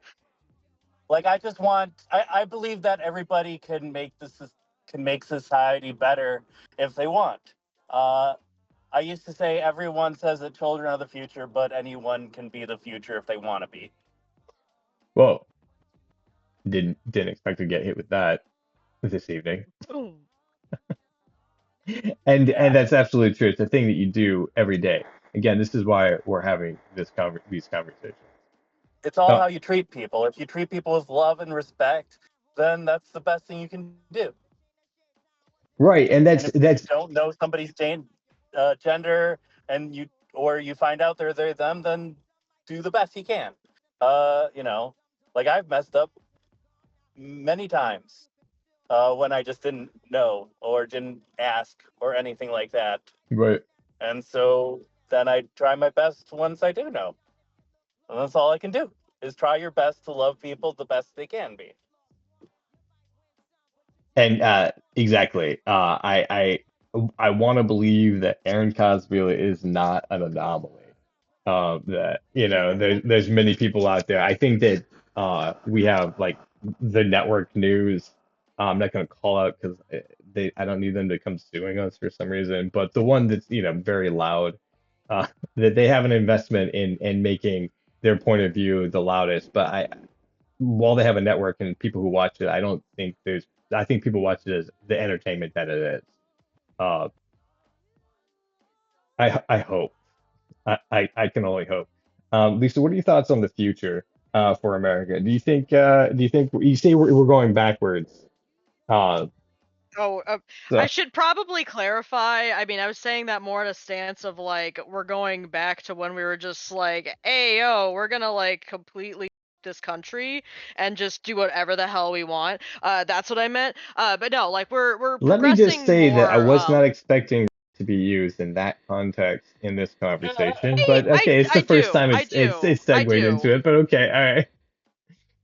I just want I believe that everybody can make society better if they want. Uh, I used to say everyone says that children are the future, but anyone can be the future if they want to be. Whoa. Didn't expect to get hit with that this evening. Boom. And Yeah. that's absolutely true. It's a thing that you do every day. Again, this is why we're having these conversations. It's all Uh, how you treat people. If you treat people with love and respect, then that's the best thing you can do. right, and And if you that's don't know somebody's gender and you find out they're them, then do the best you can. You know, like I've messed up many times when I just didn't know or didn't ask or anything like that. right. And so then I try my best once I do know. And that's all I can do is try your best to love people the best they can be. And exactly. I want to believe that Aaron Cosby is not an anomaly. That there's many people out there. I think that we have like the network news. I'm not going to call out because they I don't need them to come suing us for some reason. But the one that's very loud, uh, that they have an investment in making their point of view the loudest. But while they have a network and people who watch it, I don't think there's. I think people watch it as the entertainment that it is. Uh, I hope. I can only hope. Lisa, what are your thoughts on the future for America? Do you think you say we're going backwards? Uh, Oh, I so should probably clarify. I mean, I was saying that more in a stance of like we're going back to when we were just like, hey, yo, we're gonna like completely this country and just do whatever the hell we want. That's what I meant. But no, like we're let me just progressing say that I more. was not expecting to be used in that context in this conversation, but okay, it's the I first do, time I it's do, I segued do. into it, but okay, all right.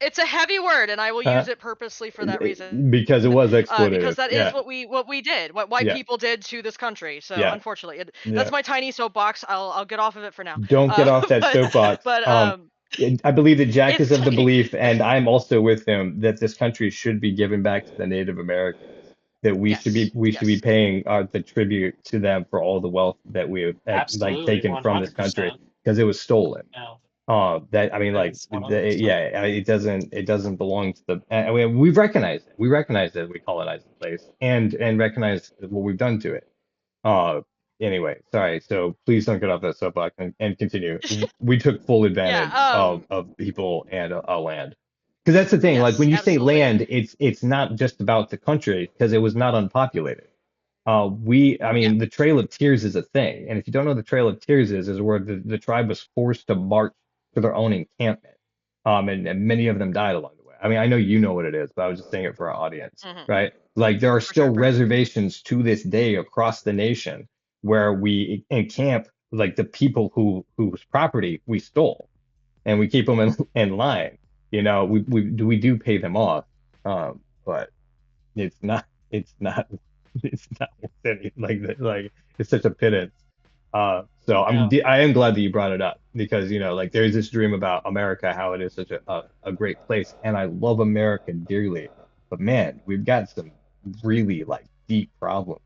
It's a heavy word, and I will Uh, use it purposely for that reason. because it was Because expletive. that is Yeah, what we did, what white yeah, people did to this country. So yeah, unfortunately, yeah. that's my tiny soapbox. I'll get off of it for now. Don't get off that But soapbox. but I believe that Jack is it's of the like belief, and I'm also with him, that this country should be given back to the Native Americans. That we should be yes, we should be yes, paying the tribute to them for all the wealth that we have like Absolutely, taken from this country 100%. because it was stolen. Yeah, That I mean, like it's 100%. yeah, it doesn't belong to the. I mean, we've recognized it. We recognize that we colonized the place and recognize what we've done to it. Uh, anyway, sorry. So please don't get off that soapbox and continue. We took full yeah. advantage of people and land. Because that's the thing. Like Yes, when you say absolutely. land, it's not just about the country because it was not unpopulated. I Yeah. mean, the Trail of Tears is a thing, and if you don't know what the Trail of Tears is where the tribe was forced to march to their own encampment, and many of them died along the way. I mean, I know you know what it is, but I was just saying it for our audience, Hmm. right? Like there are For still sure, for sure. reservations to this day across the nation where we encamp like the people whose property we stole, and we keep them in line. We do pay them off, but it's not it's not it's not worth any like like it's such a pittance. So Yeah. I am glad that you brought it up because like there's this dream about America, how it is such a great place, and I love America dearly, but man, we've got some really like deep problems.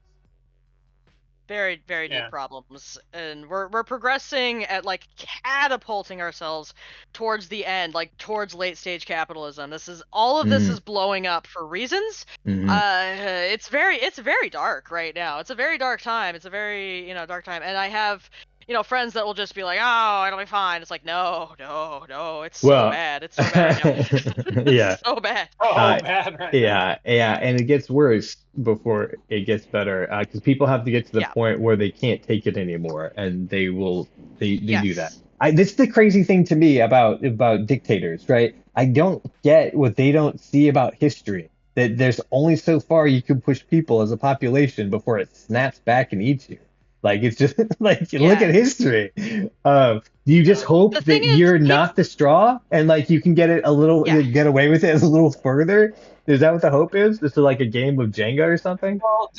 Very, very deep Yeah. problems, and we're progressing at like catapulting ourselves towards the end, like towards late stage capitalism. All of this Mm, is blowing up for reasons. hmm It's very dark right now. It's a very dark time. It's a very dark time, and I have friends that will just be like, oh, it'll be fine. It's like, no, no, no, it's so Well, bad. It's so bad right now. yeah. It's so bad. Oh Uh, man, right now. yeah, and it gets worse before it gets better, because people have to get to the Yeah. point where they can't take it anymore, and they do that. Yes. This is the crazy thing to me about dictators, right? I don't get what they don't see about history. That there's only so far you can push people as a population before it snaps back and eats you. Like it's just like you look Yeah. at history. Do you just Yeah. hope The thing that is, you're people. not the straw and like you can get it a little Yeah. get away with it a little further? Is that what the hope is? This is like a game of Jenga or something? Well,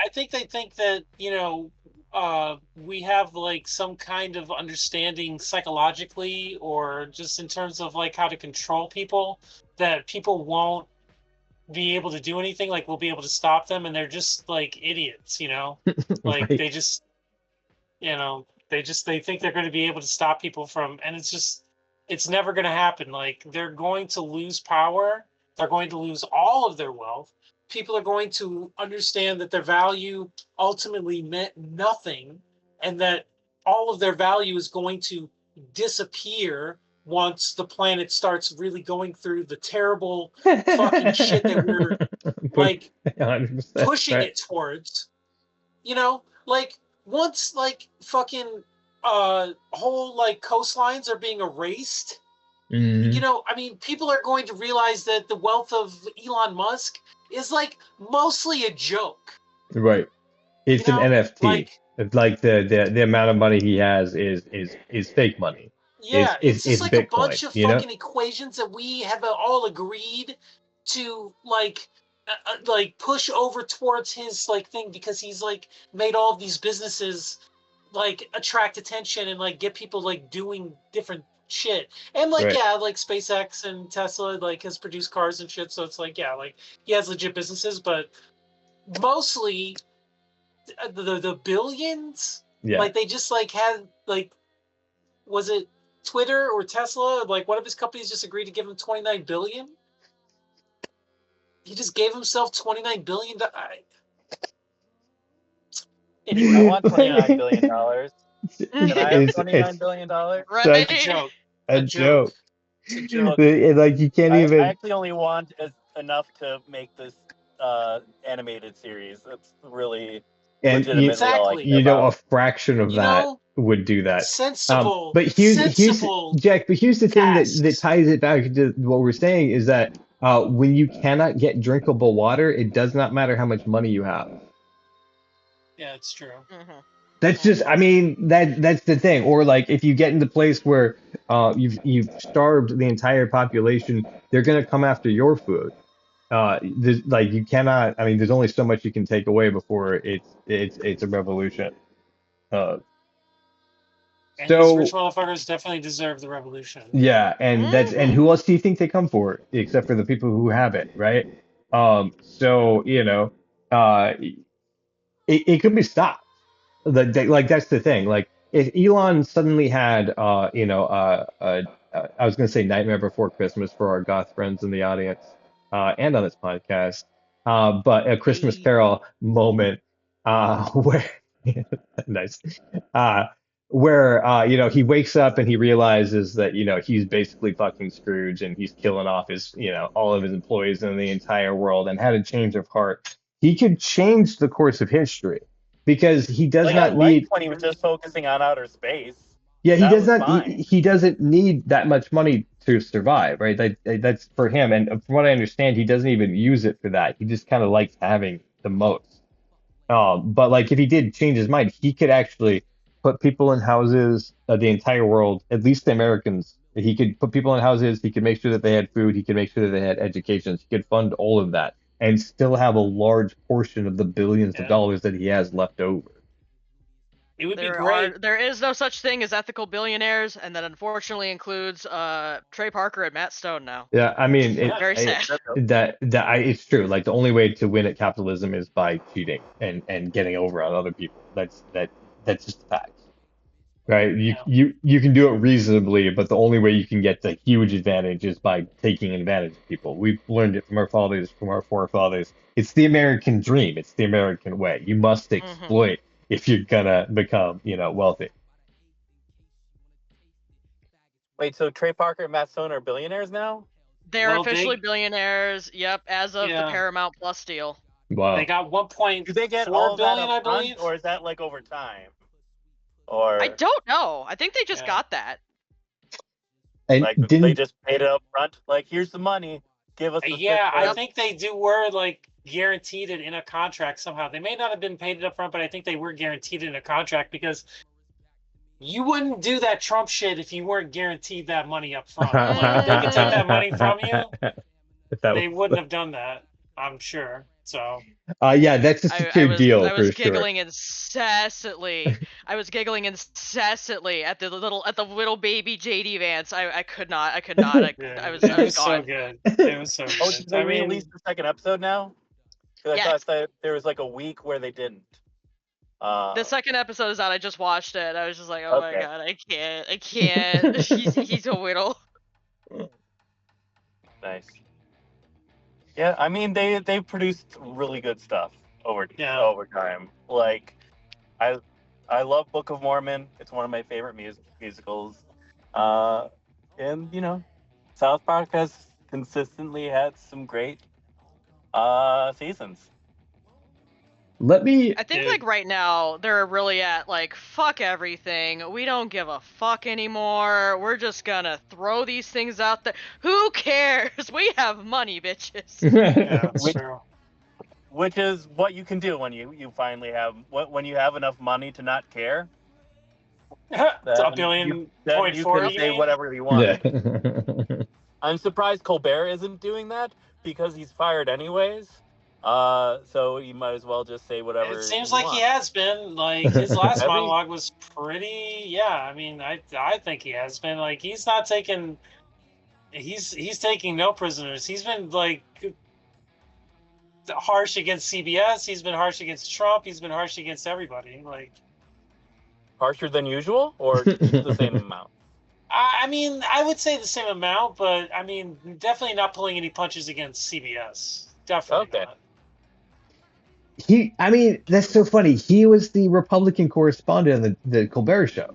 I think they think that we have like some kind of understanding psychologically, or just in terms of like how to control people, that people won't be able to do anything. Like we'll be able to stop them, and they're just like idiots, like Right. they think they're going to be able to stop people from, and it's never going to happen. Like they're going to lose power, they're going to lose all of their wealth. People are going to understand that their value ultimately meant nothing, and that all of their value is going to disappear once the planet starts really going through the terrible fucking shit that we're But like 100%, pushing right? it towards. Like once like fucking whole like coastlines are being erased, Hmm. I mean, people are going to realize that the wealth of Elon Musk is like mostly a joke. Right. you It's an know NFT. like It's like the amount of money he has is fake money. It's yeah, it's it's just it's like a Bitcoin, bunch of you know? fucking equations that we have all agreed to, like, like push over towards his like thing, because he's like made all of these businesses like attract attention and like get people like doing different shit. And like, Right. yeah, like SpaceX and Tesla like has produced cars and shit, so it's like, yeah, like he has legit businesses, but mostly the billions, Yeah. like they just like had like, was it Twitter or Tesla, like one of his companies just agreed to give him 29 billion. He just gave himself 29 billion. I want $29 billion. Can I have It's $29 billion? It's a Right? joke. a joke. It's a joke. Like you can't I even. actually only want enough to make this animated series. That's really And legitimately all I Exactly. care you know, a about. fraction of You that know, would do that. sensible, But here's sensible Jack. But here's the thing that tasks. ties it back to what we're saying is that when you cannot get drinkable water, it does not matter how much money you have. Yeah, it's true. Mhm. That's just, I mean, that's the thing. Or like if you get into the place where you've starved the entire population, they're gonna come after your food. Like you cannot. I mean, there's only so much you can take away before it's a revolution. Uh, And these rich so motherfuckers definitely deserve the revolution. yeah, and who else do you think they come for except for the people who have it, right? So you know, it could be stopped. Like that's the thing. Like if Elon suddenly had I was gonna say Nightmare Before Christmas for our goth friends in the audience and on this podcast, but a Christmas Hey, Carol moment where nice uh where he wakes up and he realizes that he's basically fucking Scrooge and he's killing off his all of his employees in the entire world and had a change of heart. He could change the course of history because he does Like I not liked need. when he was just focusing on outer space. Yeah, he That does was not. fine. He doesn't need that much money to survive, right? That's for him. And from what I understand, he doesn't even use it for that. He just kind of likes having the most. But like if he did change his mind, he could actually put people in houses, the entire world, at least the Americans. He could put people in houses. He could make sure that they had food. He could make sure that they had education. He could fund all of that and still have a large portion of the billions of yeah, dollars that he has left over. it would be great. There is no such thing as ethical billionaires, and that unfortunately includes Trey Parker and Matt Stone now. Yeah, I mean, Yeah. Very sad. it's true. Like the only way to win at capitalism is by cheating and getting over on other people. That's just a fact, right? Yeah. You can do it reasonably, but the only way you can get the huge advantage is by taking advantage of people. We've learned it from our fathers, from our forefathers. It's the American dream. It's the American way. You must exploit if you're gonna become, wealthy. Wait, so Trey Parker and Matt Stone are billionaires now? They're Well, officially they billionaires. Yep, as of the yeah, Paramount Plus deal. Wow. they got Do they get all 1.4 of that billion, I up front, believe. or is that like over time? Or I don't know. I think they just Yeah. got that. And like they just paid it up front? Like, here's the money. Give us the Yeah, I $6 think they were like guaranteed it in a contract somehow. They may not have been paid it up front, but I think they were guaranteed it in a contract, because you wouldn't do that Trump shit if you weren't guaranteed that money up front. Like if they could take that money from you, they wouldn't have done that, I'm sure. So yeah, that's a secured deal I was for sure. giggling incessantly. I was giggling incessantly at the little baby JD Vance. I could not. I yeah, I was it was so gone. good. It was so Oh, good. did they I mean, release the second episode now? 'Cause I Yes. thought that there was like a week where they didn't. The second episode is out. I just watched it. I was just like, oh my Okay. god, I can't. He's a whittle. Nice. Yeah, I mean they produced really good stuff over time. Like I love Book of Mormon. It's one of my favorite musicals. And South Park has consistently had some great seasons. I think like right now they're really at like fuck everything. We don't give a fuck anymore. We're just gonna throw these things out there. Who cares? We have money, bitches. yeah, that's true. Which is what you can do when you finally have when you have enough money to not care. It's a billion point you four. can say whatever you want. I'm surprised Colbert isn't doing that because he's fired anyways. So you might as well just say whatever It seems you like he want. has been. Like his last Has he? monologue was pretty. Yeah, I mean, I think he has been. Like he's not taking. He's taking no prisoners. He's been like harsh against CBS. He's been harsh against Trump. He's been harsh against everybody. Like Harsher than usual, or the same amount? I mean, I would say the same amount, but I mean, definitely not pulling any punches against CBS. Definitely Okay. not. I mean, that's so funny. He was the Republican correspondent on the Colbert Show.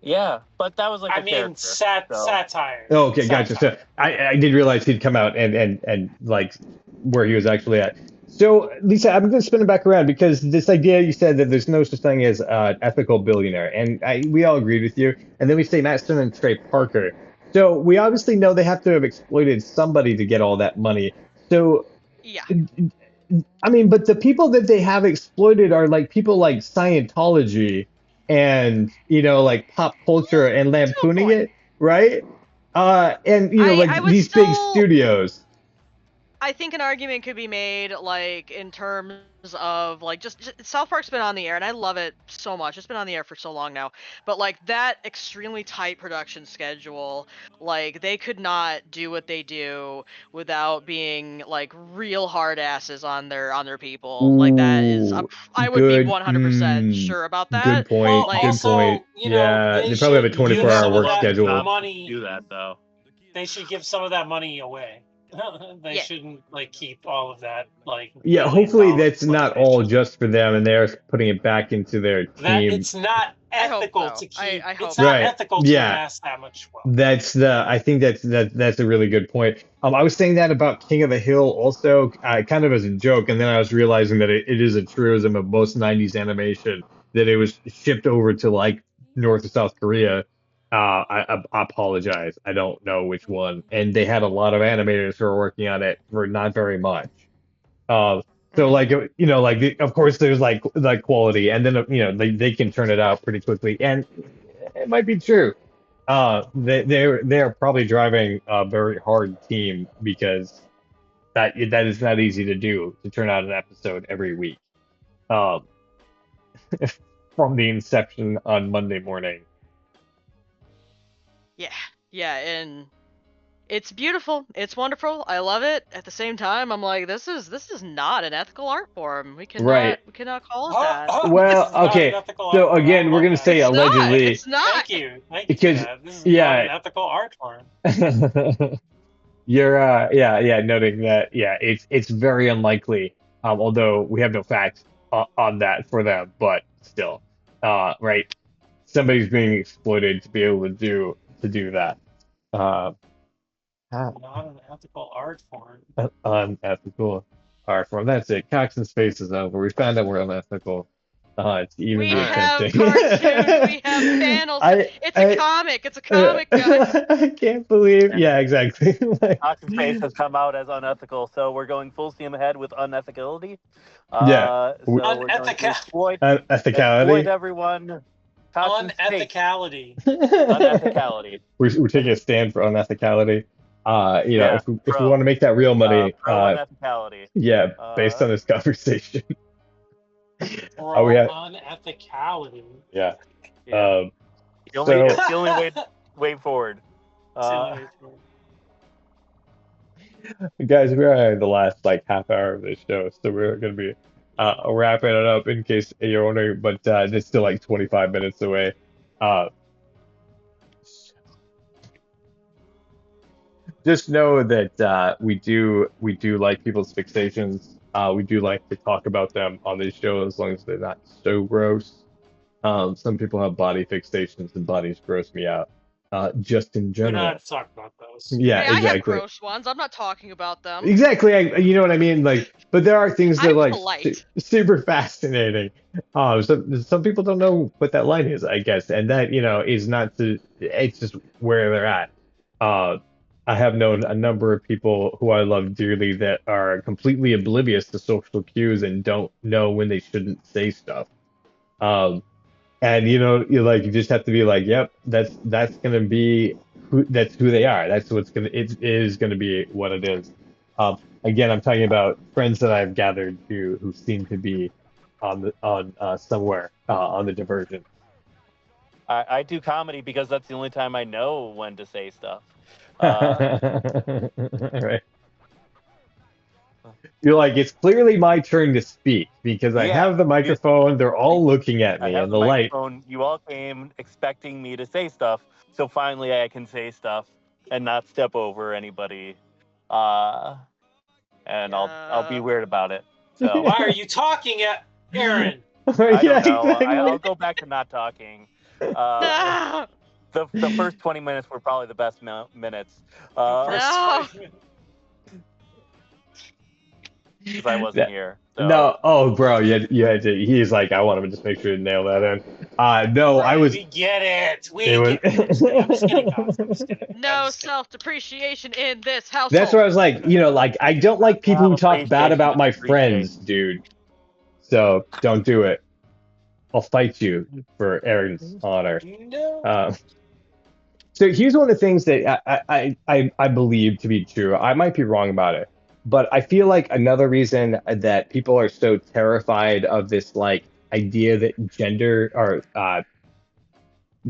Yeah, but that was like I a mean, character. so- satire. Oh, okay, gotcha. So Satire. I didn't realize he'd come out and like where he was actually at. So Lisa, I'm going to spin it back around because this idea you said that there's no such thing as an ethical billionaire, and we all agreed with you. And then we say Matt Stone and Trey Parker. So we obviously know they have to have exploited somebody to get all that money. So Yeah. I mean, but the people that they have exploited are like people like Scientology and like pop culture and lampooning point. it, right? And I like would these big still- studios. I think an argument could be made, like, in terms of, like, just South Park's been on the air, and I love it so much. It's been on the air for so long now. But, like, that extremely tight production schedule, like, they could not do what they do without being, like, real hard asses on their people. Like, that is, Ooh, I would be good, 100% sure about that. Good point. Well, Like- Good also, point. you know, Yeah, they probably have a should give 24-hour some of work that schedule. money. Do that though. They should give some of that money away. They Yeah. shouldn't like keep all of that. Like Yeah, $1 hopefully billion. that's Like, not they all should- just for them, and they're putting it back into their That team. it's not I hope ethical so. to keep. I hope It's not Right. ethical to Yeah. amass that much wealth. I think that's a really good point. I was saying that about King of the Hill also, kind of as a joke, and then I was realizing that it is a truism of most 90s animation that it was shipped over to like North or South Korea. I apologize. I don't know which one. And they had a lot of animators who were working on it for not very much. So like of course there's like quality, and then they can turn it out pretty quickly, and it might be true. They're probably driving a very hard team because that is not easy to do, to turn out an episode every week. Um, from the inception on Monday morning. Yeah, and it's beautiful. It's wonderful. I love it. At the same time, I'm like, this is not an ethical art form. We cannot Right. we cannot call it that. Well, This is not okay, an ethical so art form. again, I we're love gonna that. say It's not. allegedly. It's not. Thank you Because- for that. This is yeah. not an ethical art form. You're noting that it's very unlikely, although we have no facts on that for them, but still, right, somebody's being exploited to be able to do that. How Not an ethical art form. unethical art form. That's it. Cox and Space is over. We found out we're unethical. It's even We more have tempting. cartoons. We have panels. It's a comic. It's a comic, guys. I can't believe. Yeah, exactly. Like, Oxygen Space has come out as unethical, so we're going full steam ahead with unethicality. Yeah. So we're going to Unethical. exploit ethicality. everyone. Oxygen Space. Unethicality. Unethicality. We're taking a stand for unethicality. Yeah, if we pro. want to make that real money, Pro unethicality. yeah, based on this conversation. Bro, we have- unethicality. Yeah. Yeah. Um, It's so the only way forward. guys, we're in the last like half hour of this show, so we're gonna be wrapping it up in case you're wondering, but it's still like 25 minutes away. Just know that we do like people's fixations. We do like to talk about them on this show as long as they're not so gross. Some people have body fixations, and bodies gross me out. Just in We're general. not talking about those. Yeah, Hey, I have exactly. gross ones. I'm not talking about them. Exactly, you know what I mean. Like, but there are things that I'm like polite. super fascinating. Some people don't know what that line is, I guess, and that is not to. It's just where they're at. I have known a number of people who I love dearly that are completely oblivious to social cues and don't know when they shouldn't say stuff. And you just have to be like, yep, that's gonna be who they are. That's what's gonna it is gonna be what it is. Again, I'm talking about friends that I've gathered who seem to be on somewhere on the divergent. I do comedy because that's the only time I know when to say stuff. Uh, Right. You're like, it's clearly my turn to speak because I yeah, have the microphone. They're all looking at I me, have and the the light. microphone. You all came expecting me to say stuff, so finally I can say stuff and not step over anybody. And I'll be Yeah. weird about it. So Why are you talking at Aaron? I Yeah, don't know. I'll exactly. go back to not talking. Uh, No. the first 20 minutes were probably the best minutes. The first No. 20 minutes. Because I wasn't here. So No, oh, bro, you had to. He's like, I want to just make sure to nail that in. No, I Right, was. we get it. It We was. get it. I'm just kidding, guys. I'm just kidding. I'm No just kidding. self-depreciation in this That's household. where I was like, like I don't like people have who talk bad appreciation about to my appreciate. friends, dude. So don't do it. I'll fight you for Aaron's honor. No. Uh, so here's one of the things that I believe to be true. I might be wrong about it, but I feel like another reason that people are so terrified of this like idea that gender or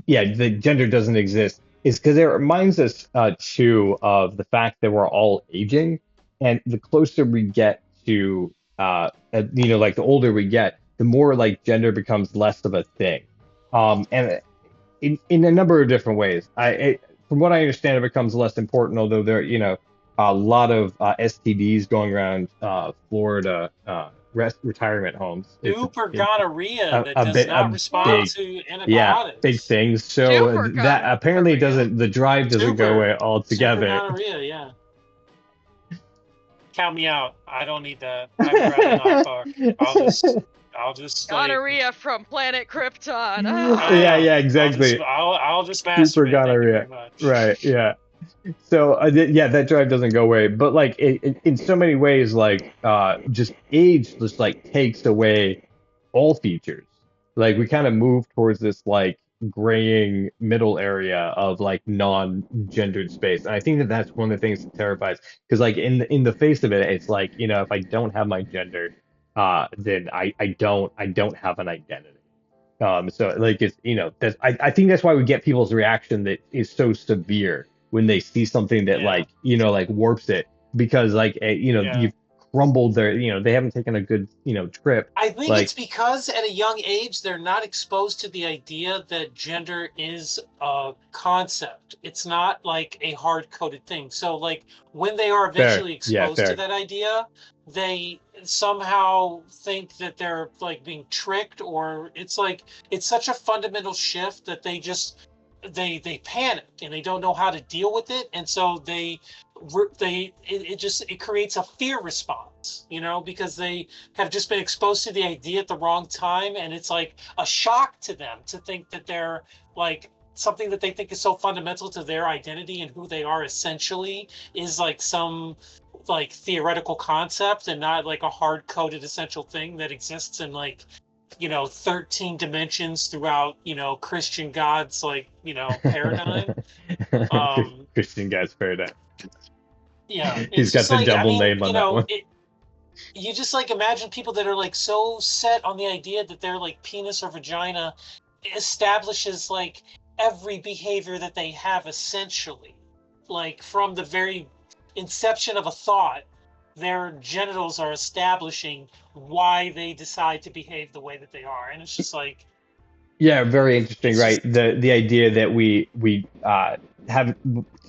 the gender doesn't exist is because it reminds us too of the fact that we're all aging, and the closer we get to like the older we get, the more like gender becomes less of a thing. And in a number of different ways. From what I understand, it becomes less important, although there, a lot of STDs going around Florida retirement homes. Super It's gonorrhea that a does bit not a respond big, Whoa. to yeah, big antibiotics. things. So Super that apparently gonorrhea. the drive doesn't go away Super altogether. gonorrhea, yeah. Count me out. I don't need that. I'd rather not fuck. I'll just like Gonorrhea from planet Krypton. Yeah, exactly. I'll just Super masturbate. Thank you very gonorrhea. much. Right, yeah. So that drive doesn't go away, but like in so many ways, like just age just like takes away all features. Like we kind of move towards this like graying middle area of like non-gendered space, and I think that that's one of the things that terrifies. Because like in the face of it, it's like if I don't have my gender, then I don't have an identity. So like it's that's I think that's why we get people's reaction that is so severe when they see something that Yeah. like warps it because like Yeah. you've crumbled their they haven't taken a good trip I think like it's because at a young age they're not exposed to the idea that gender is a concept. It's not like a hard-coded thing. So like when they are fair eventually exposed to fair that idea, they somehow think that they're like being tricked, or it's like it's such a fundamental shift that they panic and they don't know how to deal with it, and so it creates a fear response, because they have just been exposed to the idea at the wrong time, and it's like a shock to them to think that they're like something that they think is so fundamental to their identity and who they are essentially is like some like theoretical concept and not like a hard-coded essential thing that exists in like 13 dimensions throughout Christian God's like paradigm. Christian guy's paradigm. Yeah, He's it's got just the like, I double mean, name on that one. you just like imagine people that are like so set on the idea that their like penis or vagina establishes like every behavior that they have essentially, like from the very inception of a thought, their genitals are establishing why they decide to behave the way that they are, and it's just like Yeah, very interesting, it's right? just The idea that we have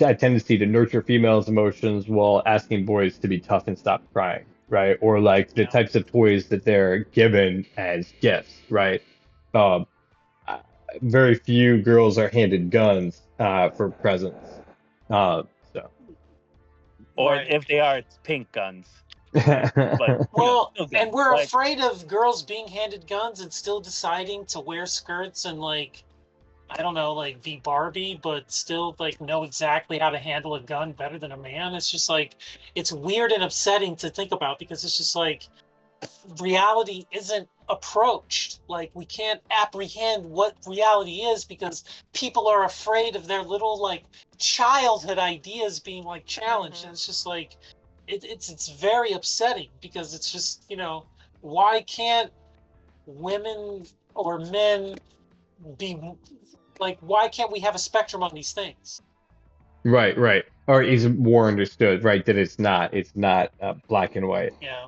a tendency to nurture females' emotions while asking boys to be tough and stop crying, right? Or like the yeah. types of toys that they're given as gifts, right? Um, uh, Very few girls are handed guns for presents. So Or Right. if they are, it's pink guns. But Well, still and guns. we're Like, afraid of girls being handed guns and still deciding to wear skirts and like I don't know, like be Barbie, but still like know exactly how to handle a gun better than a man. It's just like it's weird and upsetting to think about because it's just like reality isn't approached. Like we can't apprehend what reality is because people are afraid of their little like childhood ideas being like challenged. And it's just like it's very upsetting because it's just, you know, why can't women or men be like, why can't we have a spectrum on these things? Right, right. Or is it more understood, right? That it's not black and white. Yeah.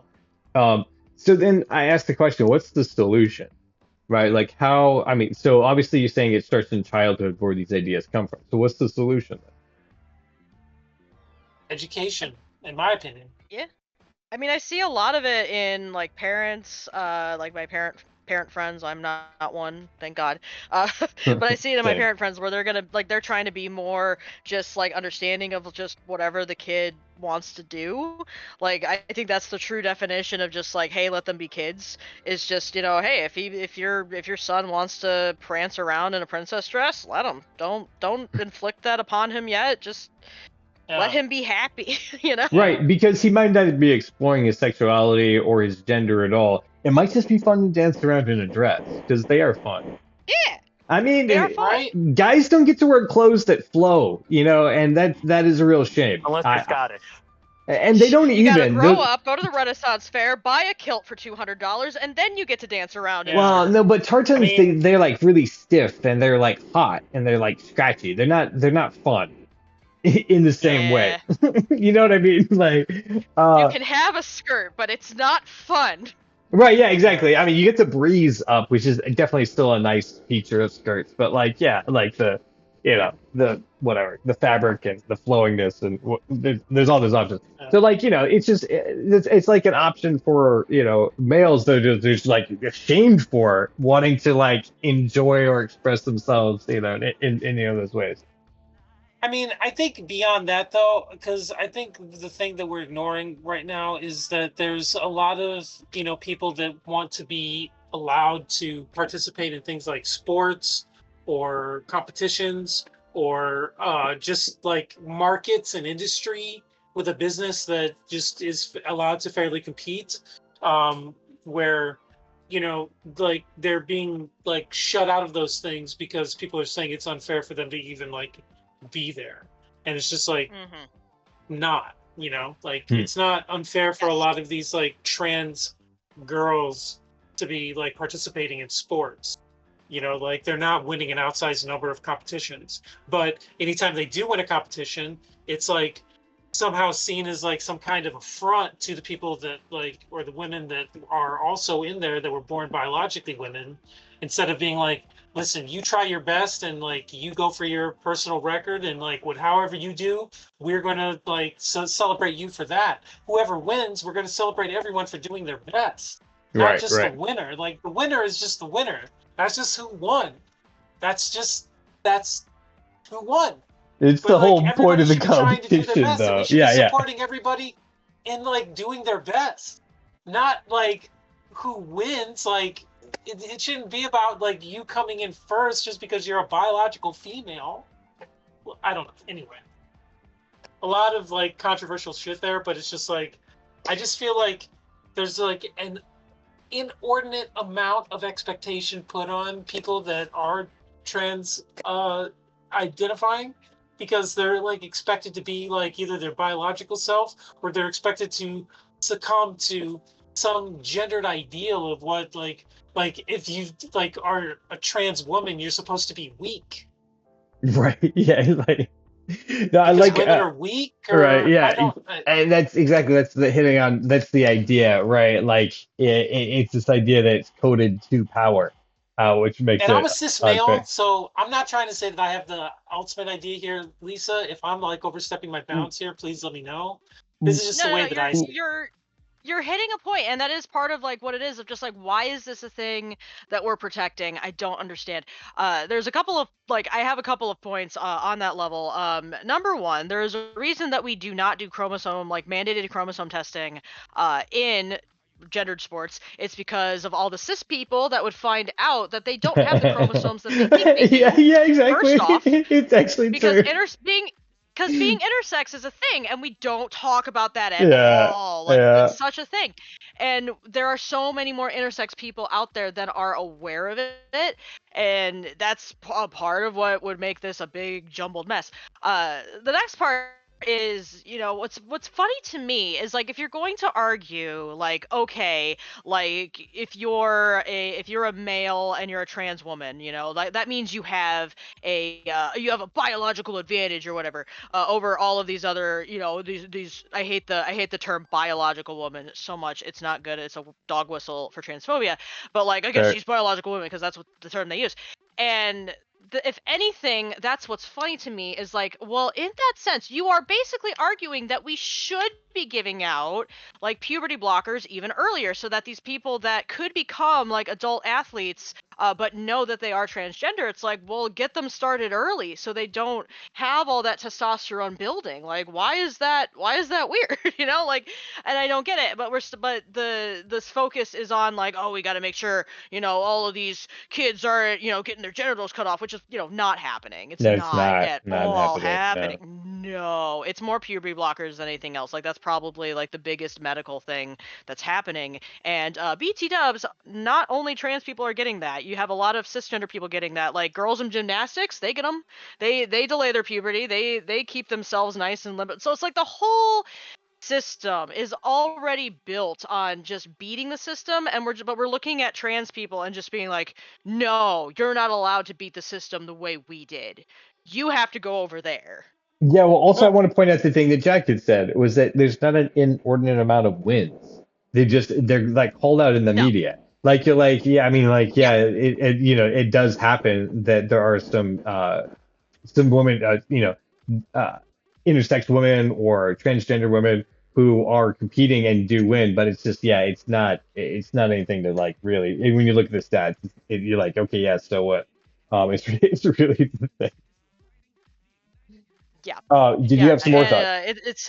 Um, so then I asked the question, what's the solution, right? Like how, I mean, so obviously you're saying it starts in childhood where these ideas come from. So what's the solution Education, in my opinion. Yeah. I mean, I see a lot of it in like parents, like my parent friends. I'm not one, thank God. then? But I see it in my Same. parent friends where they're trying to be more just like understanding of just whatever the kid wants to do. Like I think that's the true definition of just like, hey, let them be kids. Is just, you know, hey, if your son wants to prance around in a princess dress, let him. Don't inflict that upon him yet. Just let Yeah. him be happy, you know? Right, because he might not be exploring his sexuality or his gender at all. It might just be fun to dance around in a dress, because they are fun. Yeah, I mean, they are fun. Right? guys don't get to wear clothes that flow, you know, and that is a real shame. Unless you're Scottish. And they don't You gotta even. grow up, go to the Renaissance Fair, buy a kilt for $200, and then you get to dance around in Yeah. Well, skirt. no, but tartans I mean, they're like really stiff and they're like hot and they're like scratchy. They're not fun in the same way. Yeah, You know what I mean? Like, you uh, can have a skirt, but it's not fun. right, yeah, yeah. exactly. I mean, you get the breeze up, which is definitely still a nice feature of skirts, but like, yeah, like the whatever, the fabric and the flowingness and there's all those options. Yeah. So like, it's just it's like an option for, males that are just like ashamed for wanting to like enjoy or express themselves, in any of those ways. I mean, I think beyond that though, because I think the thing that we're ignoring right now is that there's a lot of, people that want to be allowed to participate in things like sports or competitions or just like markets and industry with a business that just is allowed to fairly compete, where, like they're being like shut out of those things because people are saying it's unfair for them to even like be there. And it's just like not, like Hmm. it's not unfair for a Yes. lot of these like trans girls to be like participating in sports. Like they're not winning an outsized number of competitions, but anytime they do win a competition, it's like somehow seen as like some kind of affront to the people that like, or the women that are also in there that were born biologically women, instead of being like, listen, you try your best and like you go for your personal record and like however you do, we're going to like celebrate you for that. Whoever wins, we're going to celebrate everyone for doing their best, not Right, just the right. winner. Like the winner is just the winner. That's just who won. That's who won. It's But the like whole point everybody of the should be trying to do their competition, best, and we though. should be Yeah, yeah. supporting everybody in like doing their best, not like who wins. Like it shouldn't be about like you coming in first just because you're a biological female. Well, I don't know. Anyway, a lot of like controversial shit there, but it's just like I just feel like there's like an inordinate amount of expectation put on people that are trans identifying, because they're like expected to be like either their biological self or they're expected to succumb to some gendered ideal of what like if you like are a trans woman, you're supposed to be weak Right. Yeah, like no, I because like women are weak, right, or I yeah. don't And that's the hitting on, that's the idea, right? Like it's this idea that it's coded to power, which makes and I'm it a cis male, unfair. so I'm not trying to say that I have the ultimate idea here, Lisa. If I'm like overstepping my bounds here, please let me know. This is just No, the no, way no. that You're I see it. you're you're hitting a point, and that is part of like what it is of just like why is this a thing that we're protecting? I don't understand. There's a couple of like I have a couple of points on that level. Number one, there is a reason that we do not do chromosome like mandated chromosome testing in gendered sports. It's because of all the cis people that would find out that they don't have the chromosomes that they think they Yeah, do. yeah, First exactly. off, It's actually because true. being intersex is a thing and we don't talk about that at Yeah, all. Like yeah. it's such a thing, and there are so many more intersex people out there that are aware of it, and that's a part of what would make this a big jumbled mess. The next part is, what's funny to me is, like, if you're going to argue, like, okay, like, if you're a male and you're a trans woman, like, that means you have a biological advantage or whatever, over all of these other, these I hate the term biological woman so much. It's not good. It's a dog whistle for transphobia. But, like, I guess Right. she's biological woman because that's what the term they use. And if anything, that's what's funny to me is, like, well, in that sense, you are basically arguing that we should be giving out, like, puberty blockers even earlier, so that these people that could become, like, adult athletes, but know that they are transgender, it's like, well, get them started early so they don't have all that testosterone building. Like, why is that weird? Like, and I don't get it. But this focus is on, like, oh, we got to make sure, all of these kids are, getting their genitals cut off, which is, not happening. It's No, it's not at not all happening. happening. No, it's more puberty blockers than anything else. Like, that's probably, like, the biggest medical thing that's happening. And BT dubs, not only trans people are getting that. You have a lot of cisgender people getting that. Like, girls in gymnastics, they get them. They delay their puberty. They keep themselves nice and limited. So it's like the whole system is already built on just beating the system, and we're looking at trans people and just being like, no, you're not allowed to beat the system the way we did. You have to go over there. Yeah, well, also I Well, want to point out the thing that Jack had said was that there's not an inordinate amount of wins. They're like called out in the No. media. Like you're like, yeah, I mean, like, Yeah. yeah, it does happen that there are some women, intersex women or transgender women who are competing and do win, but it's just, yeah, it's not anything to like really. When you look at the stats, you're like, okay, yeah, so what? It's really the thing. Yeah. Did you Yeah. have some more thoughts? And it's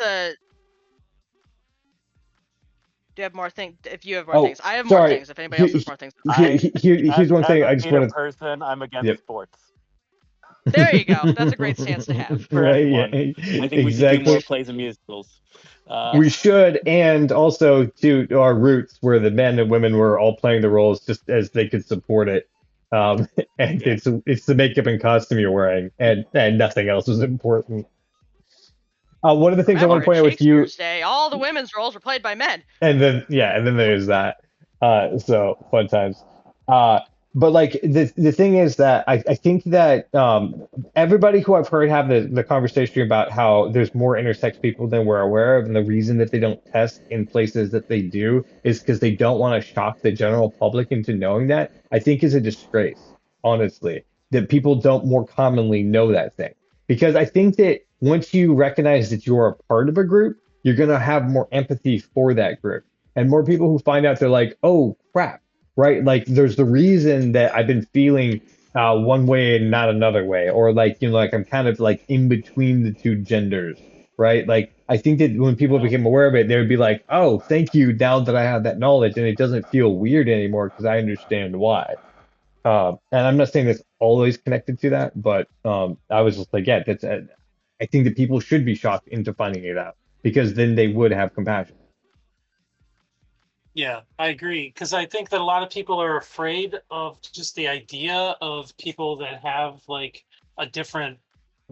do you have more things? If you have more Oh, things, I have more sorry. things. If anybody else has more things, Here's one as thing a I just theater want to. person, I'm against Yep. sports there you go. That's a great stance to have. for Right. Yeah. anyone. I think we should do more Exactly. plays and musicals. We should, and also to our roots, where the men and women were all playing the roles just as they could support it. And Yeah. it's the makeup and costume you're wearing, and nothing else is important. One of the things I want Remember, to in point out with you, Shakespeare's day, all the women's roles were played by men. and then there's that. So fun times. Uh, but like the thing is that I think that everybody who I've heard have the conversation about how there's more intersex people than we're aware of, and the reason that they don't test in places that they do is because they don't want to shock the general public into knowing that, I think is a disgrace, honestly, that people don't more commonly know that thing. Because I think that once you recognize that you're a part of a group, you're going to have more empathy for that group. And more people who find out they're like, oh crap, right? Like there's the reason that I've been feeling one way and not another way, or like, like I'm kind of like in between the two genders, right? Like I think that when people yeah. became aware of it, they would be like, oh, thank you, now that I have that knowledge, and it doesn't feel weird anymore because I understand why. And I'm not saying that's always connected to that, but I was just like, yeah, I think that people should be shocked into finding it out because then they would have compassion. Yeah, I agree. Because I think that a lot of people are afraid of just the idea of people that have like a different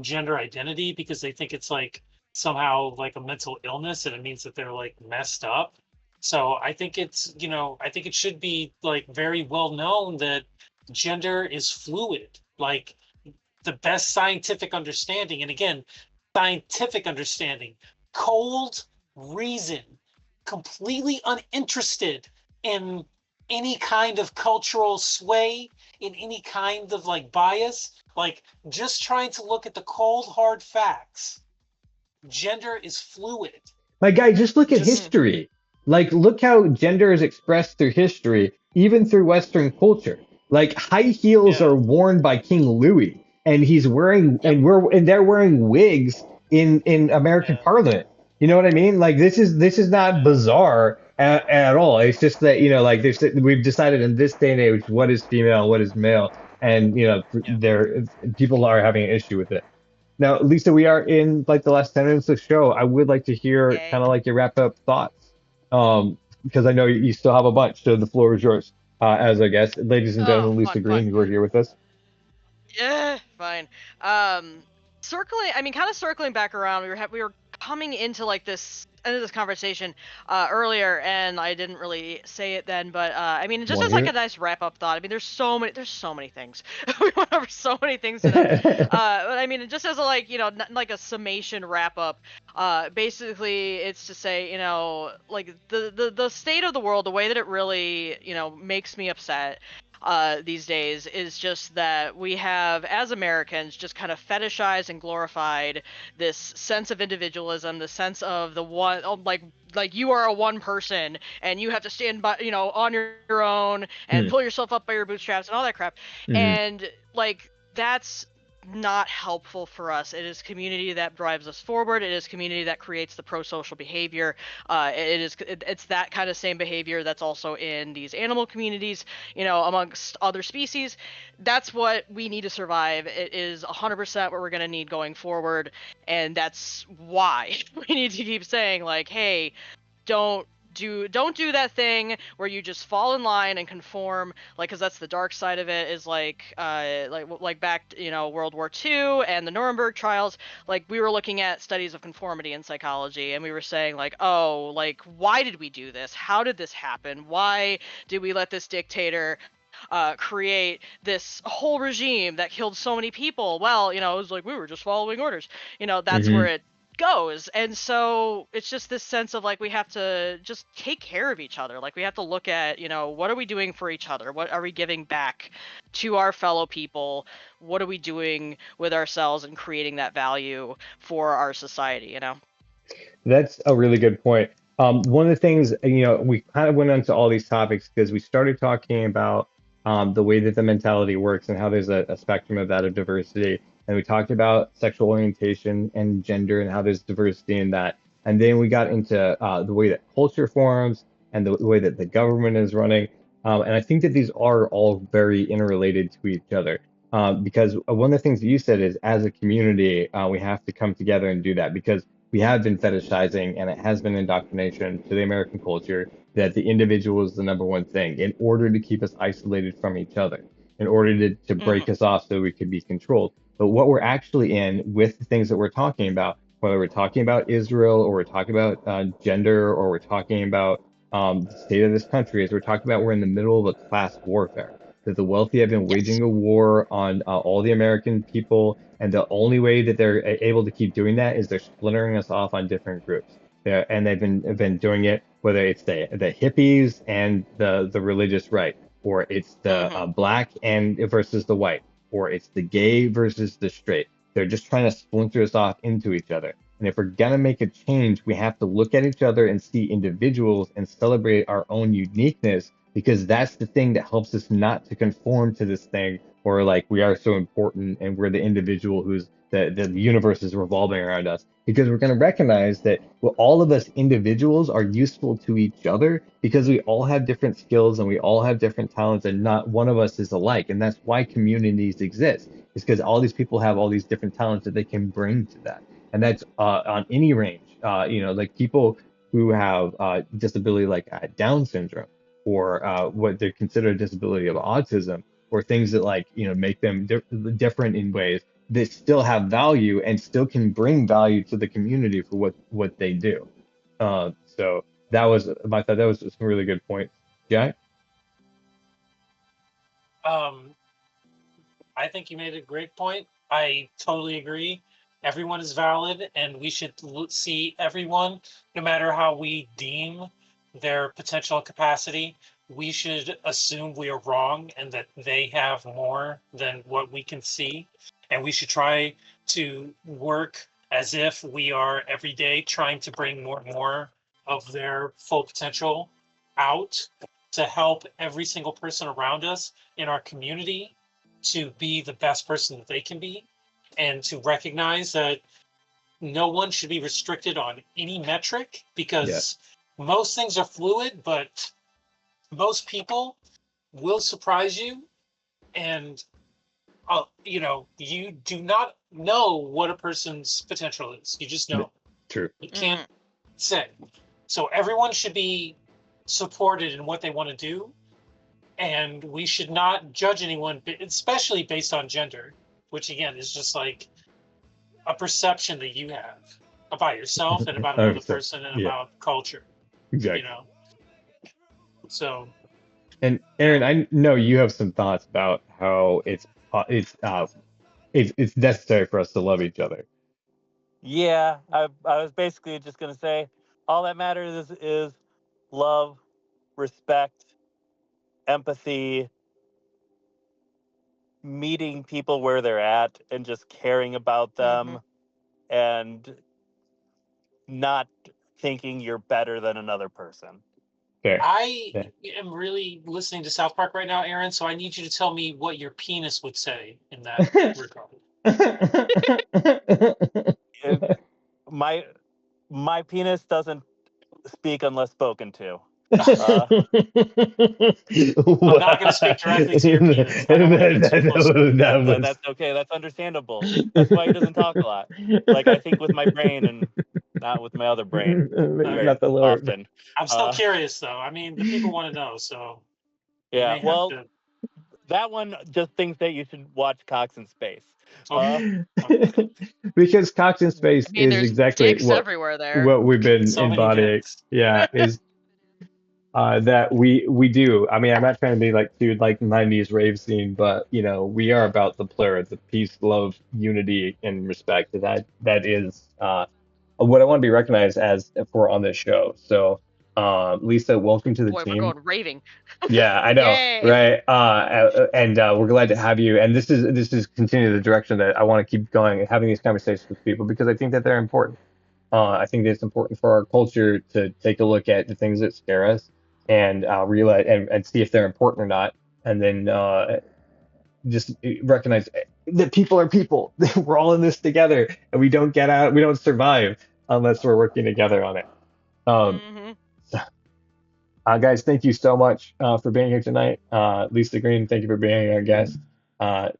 gender identity because they think it's like somehow like a mental illness and it means that they're like messed up. So I think I think it should be like very well known that gender is fluid. Like the best scientific understanding, and again, scientific understanding, cold reason, completely uninterested in any kind of cultural sway, in any kind of like bias, like just trying to look at the cold hard facts. Gender is fluid. My guy, just look at Just history. Like, look how gender is expressed through history, even through Western culture. Like, high heels yeah, are worn by King Louis, and he's wearing, yep, and they're wearing wigs in American yeah, Parliament. You know what I mean? Like, this is not yeah, bizarre at all. It's just that we've decided in this day and age what is female, what is male, and yeah. there people are having an issue with it. Now, Lisa, we are in like the last 10 minutes of the show. I would like to hear Yay. kind of like your wrap up thoughts, because I know you still have a bunch. So the floor is yours. As our guest, ladies and Oh, gentlemen, Lisa fun. Green, you are here with us. Yeah, fine. Circling. I mean, kind of circling back around. We were coming into like this into this conversation earlier, and I didn't really say it then, but I mean, just Want as to like hear a nice wrap up thought. I mean, there's so many things. We went over so many things today. it? But I mean, just as a like like a summation wrap up. Basically, it's to say like the state of the world, the way that it really makes me upset these days is just that we have, as Americans, just kind of fetishized and glorified this sense of individualism, the sense of the one, like you are a one person and you have to stand by, on your own and Hmm. pull yourself up by your bootstraps and all that crap. Mhm. And like that's not helpful for us. It is community that drives us forward. It is community that creates the pro-social behavior. It's that kind of same behavior that's also in these animal communities, amongst other species. That's what we need to survive. It is 100% what we're going to need going forward, and that's why we need to keep saying like, hey, don't do that thing where you just fall in line and conform, like, because that's the dark side of it, is like back World War II and the Nuremberg trials. Like, we were looking at studies of conformity in psychology, and we were saying like, oh, like, why did we do this? How did this happen? Why did we let this dictator create this whole regime that killed so many people? Well, it was like we were just following orders. That's where Mhm. it goes. And so it's just this sense of like we have to just take care of each other. Like we have to look at, what are we doing for each other? What are we giving back to our fellow people? What are we doing with ourselves and creating that value for our society? That's a really good point. One of the things, we kind of went into all these topics because we started talking about the way that the mentality works and how there's a spectrum of that of diversity. And we talked about sexual orientation and gender and how there's diversity in that. And then we got into the way that culture forms and the way that the government is running. And I think that these are all very interrelated to each other. Because one of the things that you said is, as a community, we have to come together and do that because we have been fetishizing and it has been indoctrination to the American culture that the individual is the number one thing in order to keep us isolated from each other, in order to break Hmm. us off so we could be controlled. But what we're actually in with the things that we're talking about, whether we're talking about Israel or we're talking about gender or we're talking about the state of this country, is we're talking about we're in the middle of a class warfare. That the wealthy have been Yes. waging a war on all the American people, and the only way that they're able to keep doing that is they're splintering us off on different groups. And they've been doing it whether it's the hippies and the religious right, or it's the Hmm. black and versus the white, or it's the gay versus the straight. They're just trying to splinter us off into each other. And if we're gonna make a change, we have to look at each other and see individuals and celebrate our own uniqueness because that's the thing that helps us not to conform to this thing or like we are so important and we're the individual who's the universe is revolving around us because we're going to recognize that well, all of us individuals are useful to each other because we all have different skills and we all have different talents and not one of us is alike, and that's why communities exist, is because all these people have all these different talents that they can bring to that, and that's on any range, like people who have disability like Down syndrome or what they consider a disability of autism or things that like make them different in ways that still have value and still can bring value to the community for what they do. So that was I thought that was some really good points. Yeah. Um, I think you made a great point. I totally agree. Everyone is valid, and we should see everyone, no matter how we deem their potential capacity. We should assume we are wrong and that they have more than what we can see. And we should try to work as if we are every day trying to bring more and more of their full potential out to help every single person around us in our community to be the best person that they can be and to recognize that no one should be restricted on any metric Yeah. because most things are fluid, but most people will surprise you. And, you do not know what a person's potential is. You just Yeah. know. True. You can't Hmm. say. So everyone should be supported in what they want to do, and we should not judge anyone, especially based on gender, which again is just like a perception that you have. about yourself and about another 100%. person and Yeah, about culture. You exactly. know, so And Aaron, I know you have some thoughts about how it's necessary for us to love each other. Yeah, I was basically just gonna say all that matters is love, respect, empathy, meeting people where they're at and just caring about Mm-hmm. them and not thinking you're better than another person. Fair. I Yeah. am really listening to South Park right now, Aaron. So I need you to tell me what your penis would say in that regard. It, my my penis doesn't speak unless spoken to. Uh, I'm not going to speak directly to your penis. I don't want to get too close to it. that's okay. That's understandable. That's why he doesn't talk a lot. Like I think with my brain and not with my other brain very Not the Lord. often. I'm still curious, though. I mean, the people want to know, so you Yeah. may have Well, to. that one just thinks that you should watch Cox in Space. Okay. Okay. Because Cox in I Space mean, is there's exactly dicks everywhere there. what we've been So many embodying. dicks. Yeah, is that we do. I mean, I'm not trying to be like to like 90s rave scene, but you know, we are about the plur, the peace, love, unity, and respect. That is what I want to be recognized as for on this show. So, Lisa, welcome to the Boy, we're team. going raving. Yeah, I know, Yay! right? And we're glad to have you. And this is continue the direction that I want to keep going and having these conversations with people because I think that they're important. I think that it's important for our culture to take a look at the things that scare us and realize and see if they're important or not, and then just recognize that people are people. We're all in this together, and we don't get out, we don't survive unless we're working together on it. Um, Mm-hmm. Guys, thank you so much for being here tonight. Lisa Green, thank you for being our guest. Jack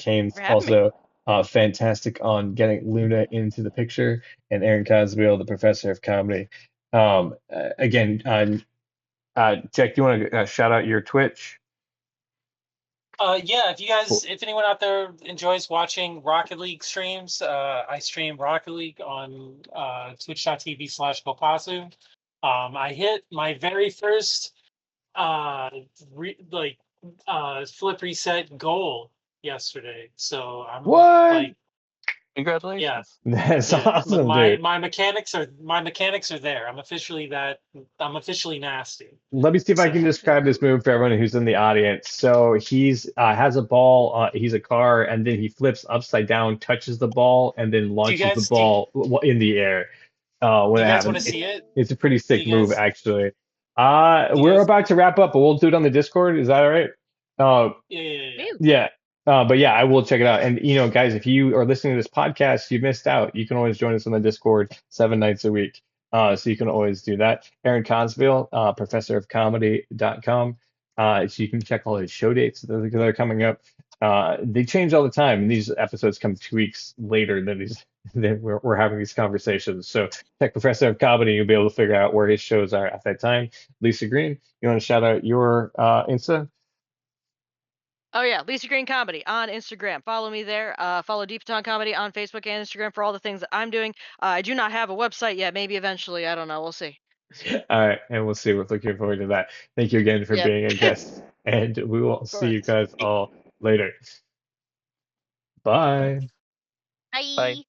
Thank you Haynes, for having me. also fantastic on getting Luna into the picture, and Aaron Cosbill, the professor of comedy. Again, Jack, do you want to shout out your Twitch? Yeah, if you guys, Cool. if anyone out there enjoys watching Rocket League streams, I stream Rocket League on twitch.tv/Kopasu. I hit my very first flip reset goal yesterday. So I'm What? like, yeah, Congratulations. That's yeah. awesome, My dude. mechanics are there. I'm officially nasty. Let me see if I So can describe this move for everyone who's in the audience. So he's has a ball, he's a car, and then he flips upside down, touches the ball, and then do you launches the guys do, ball in the air. When do it you guys want happens, to see it? it's a pretty Do sick you move, guys actually. do you We're guys about to wrap up, but we'll do it on the Discord. Is that all right? Uh, yeah, yeah, yeah, yeah. Ew. yeah. But yeah, I will check it out. And you know, guys, if you are listening to this podcast, you missed out. You can always join us on the Discord 7 nights a week. So you can always do that. Aaron Consville, professorofcomedy.com. So you can check all his show dates that are coming up. They change all the time, and these episodes come 2 weeks later than these than we're having these conversations. So check Professor of Comedy, you'll be able to figure out where his shows are at that time. Lisa Green, you want to shout out your Insta? Oh yeah, Lisa Green Comedy on Instagram. Follow me there. Follow Deep Ton Comedy on Facebook and Instagram for all the things that I'm doing. I do not have a website yet. Maybe eventually. I don't know. We'll see. All right, and we'll see. We're looking forward to that. Thank you again for Yep. being a guest, and we will Of see course. you guys all later. Bye. Bye. Bye.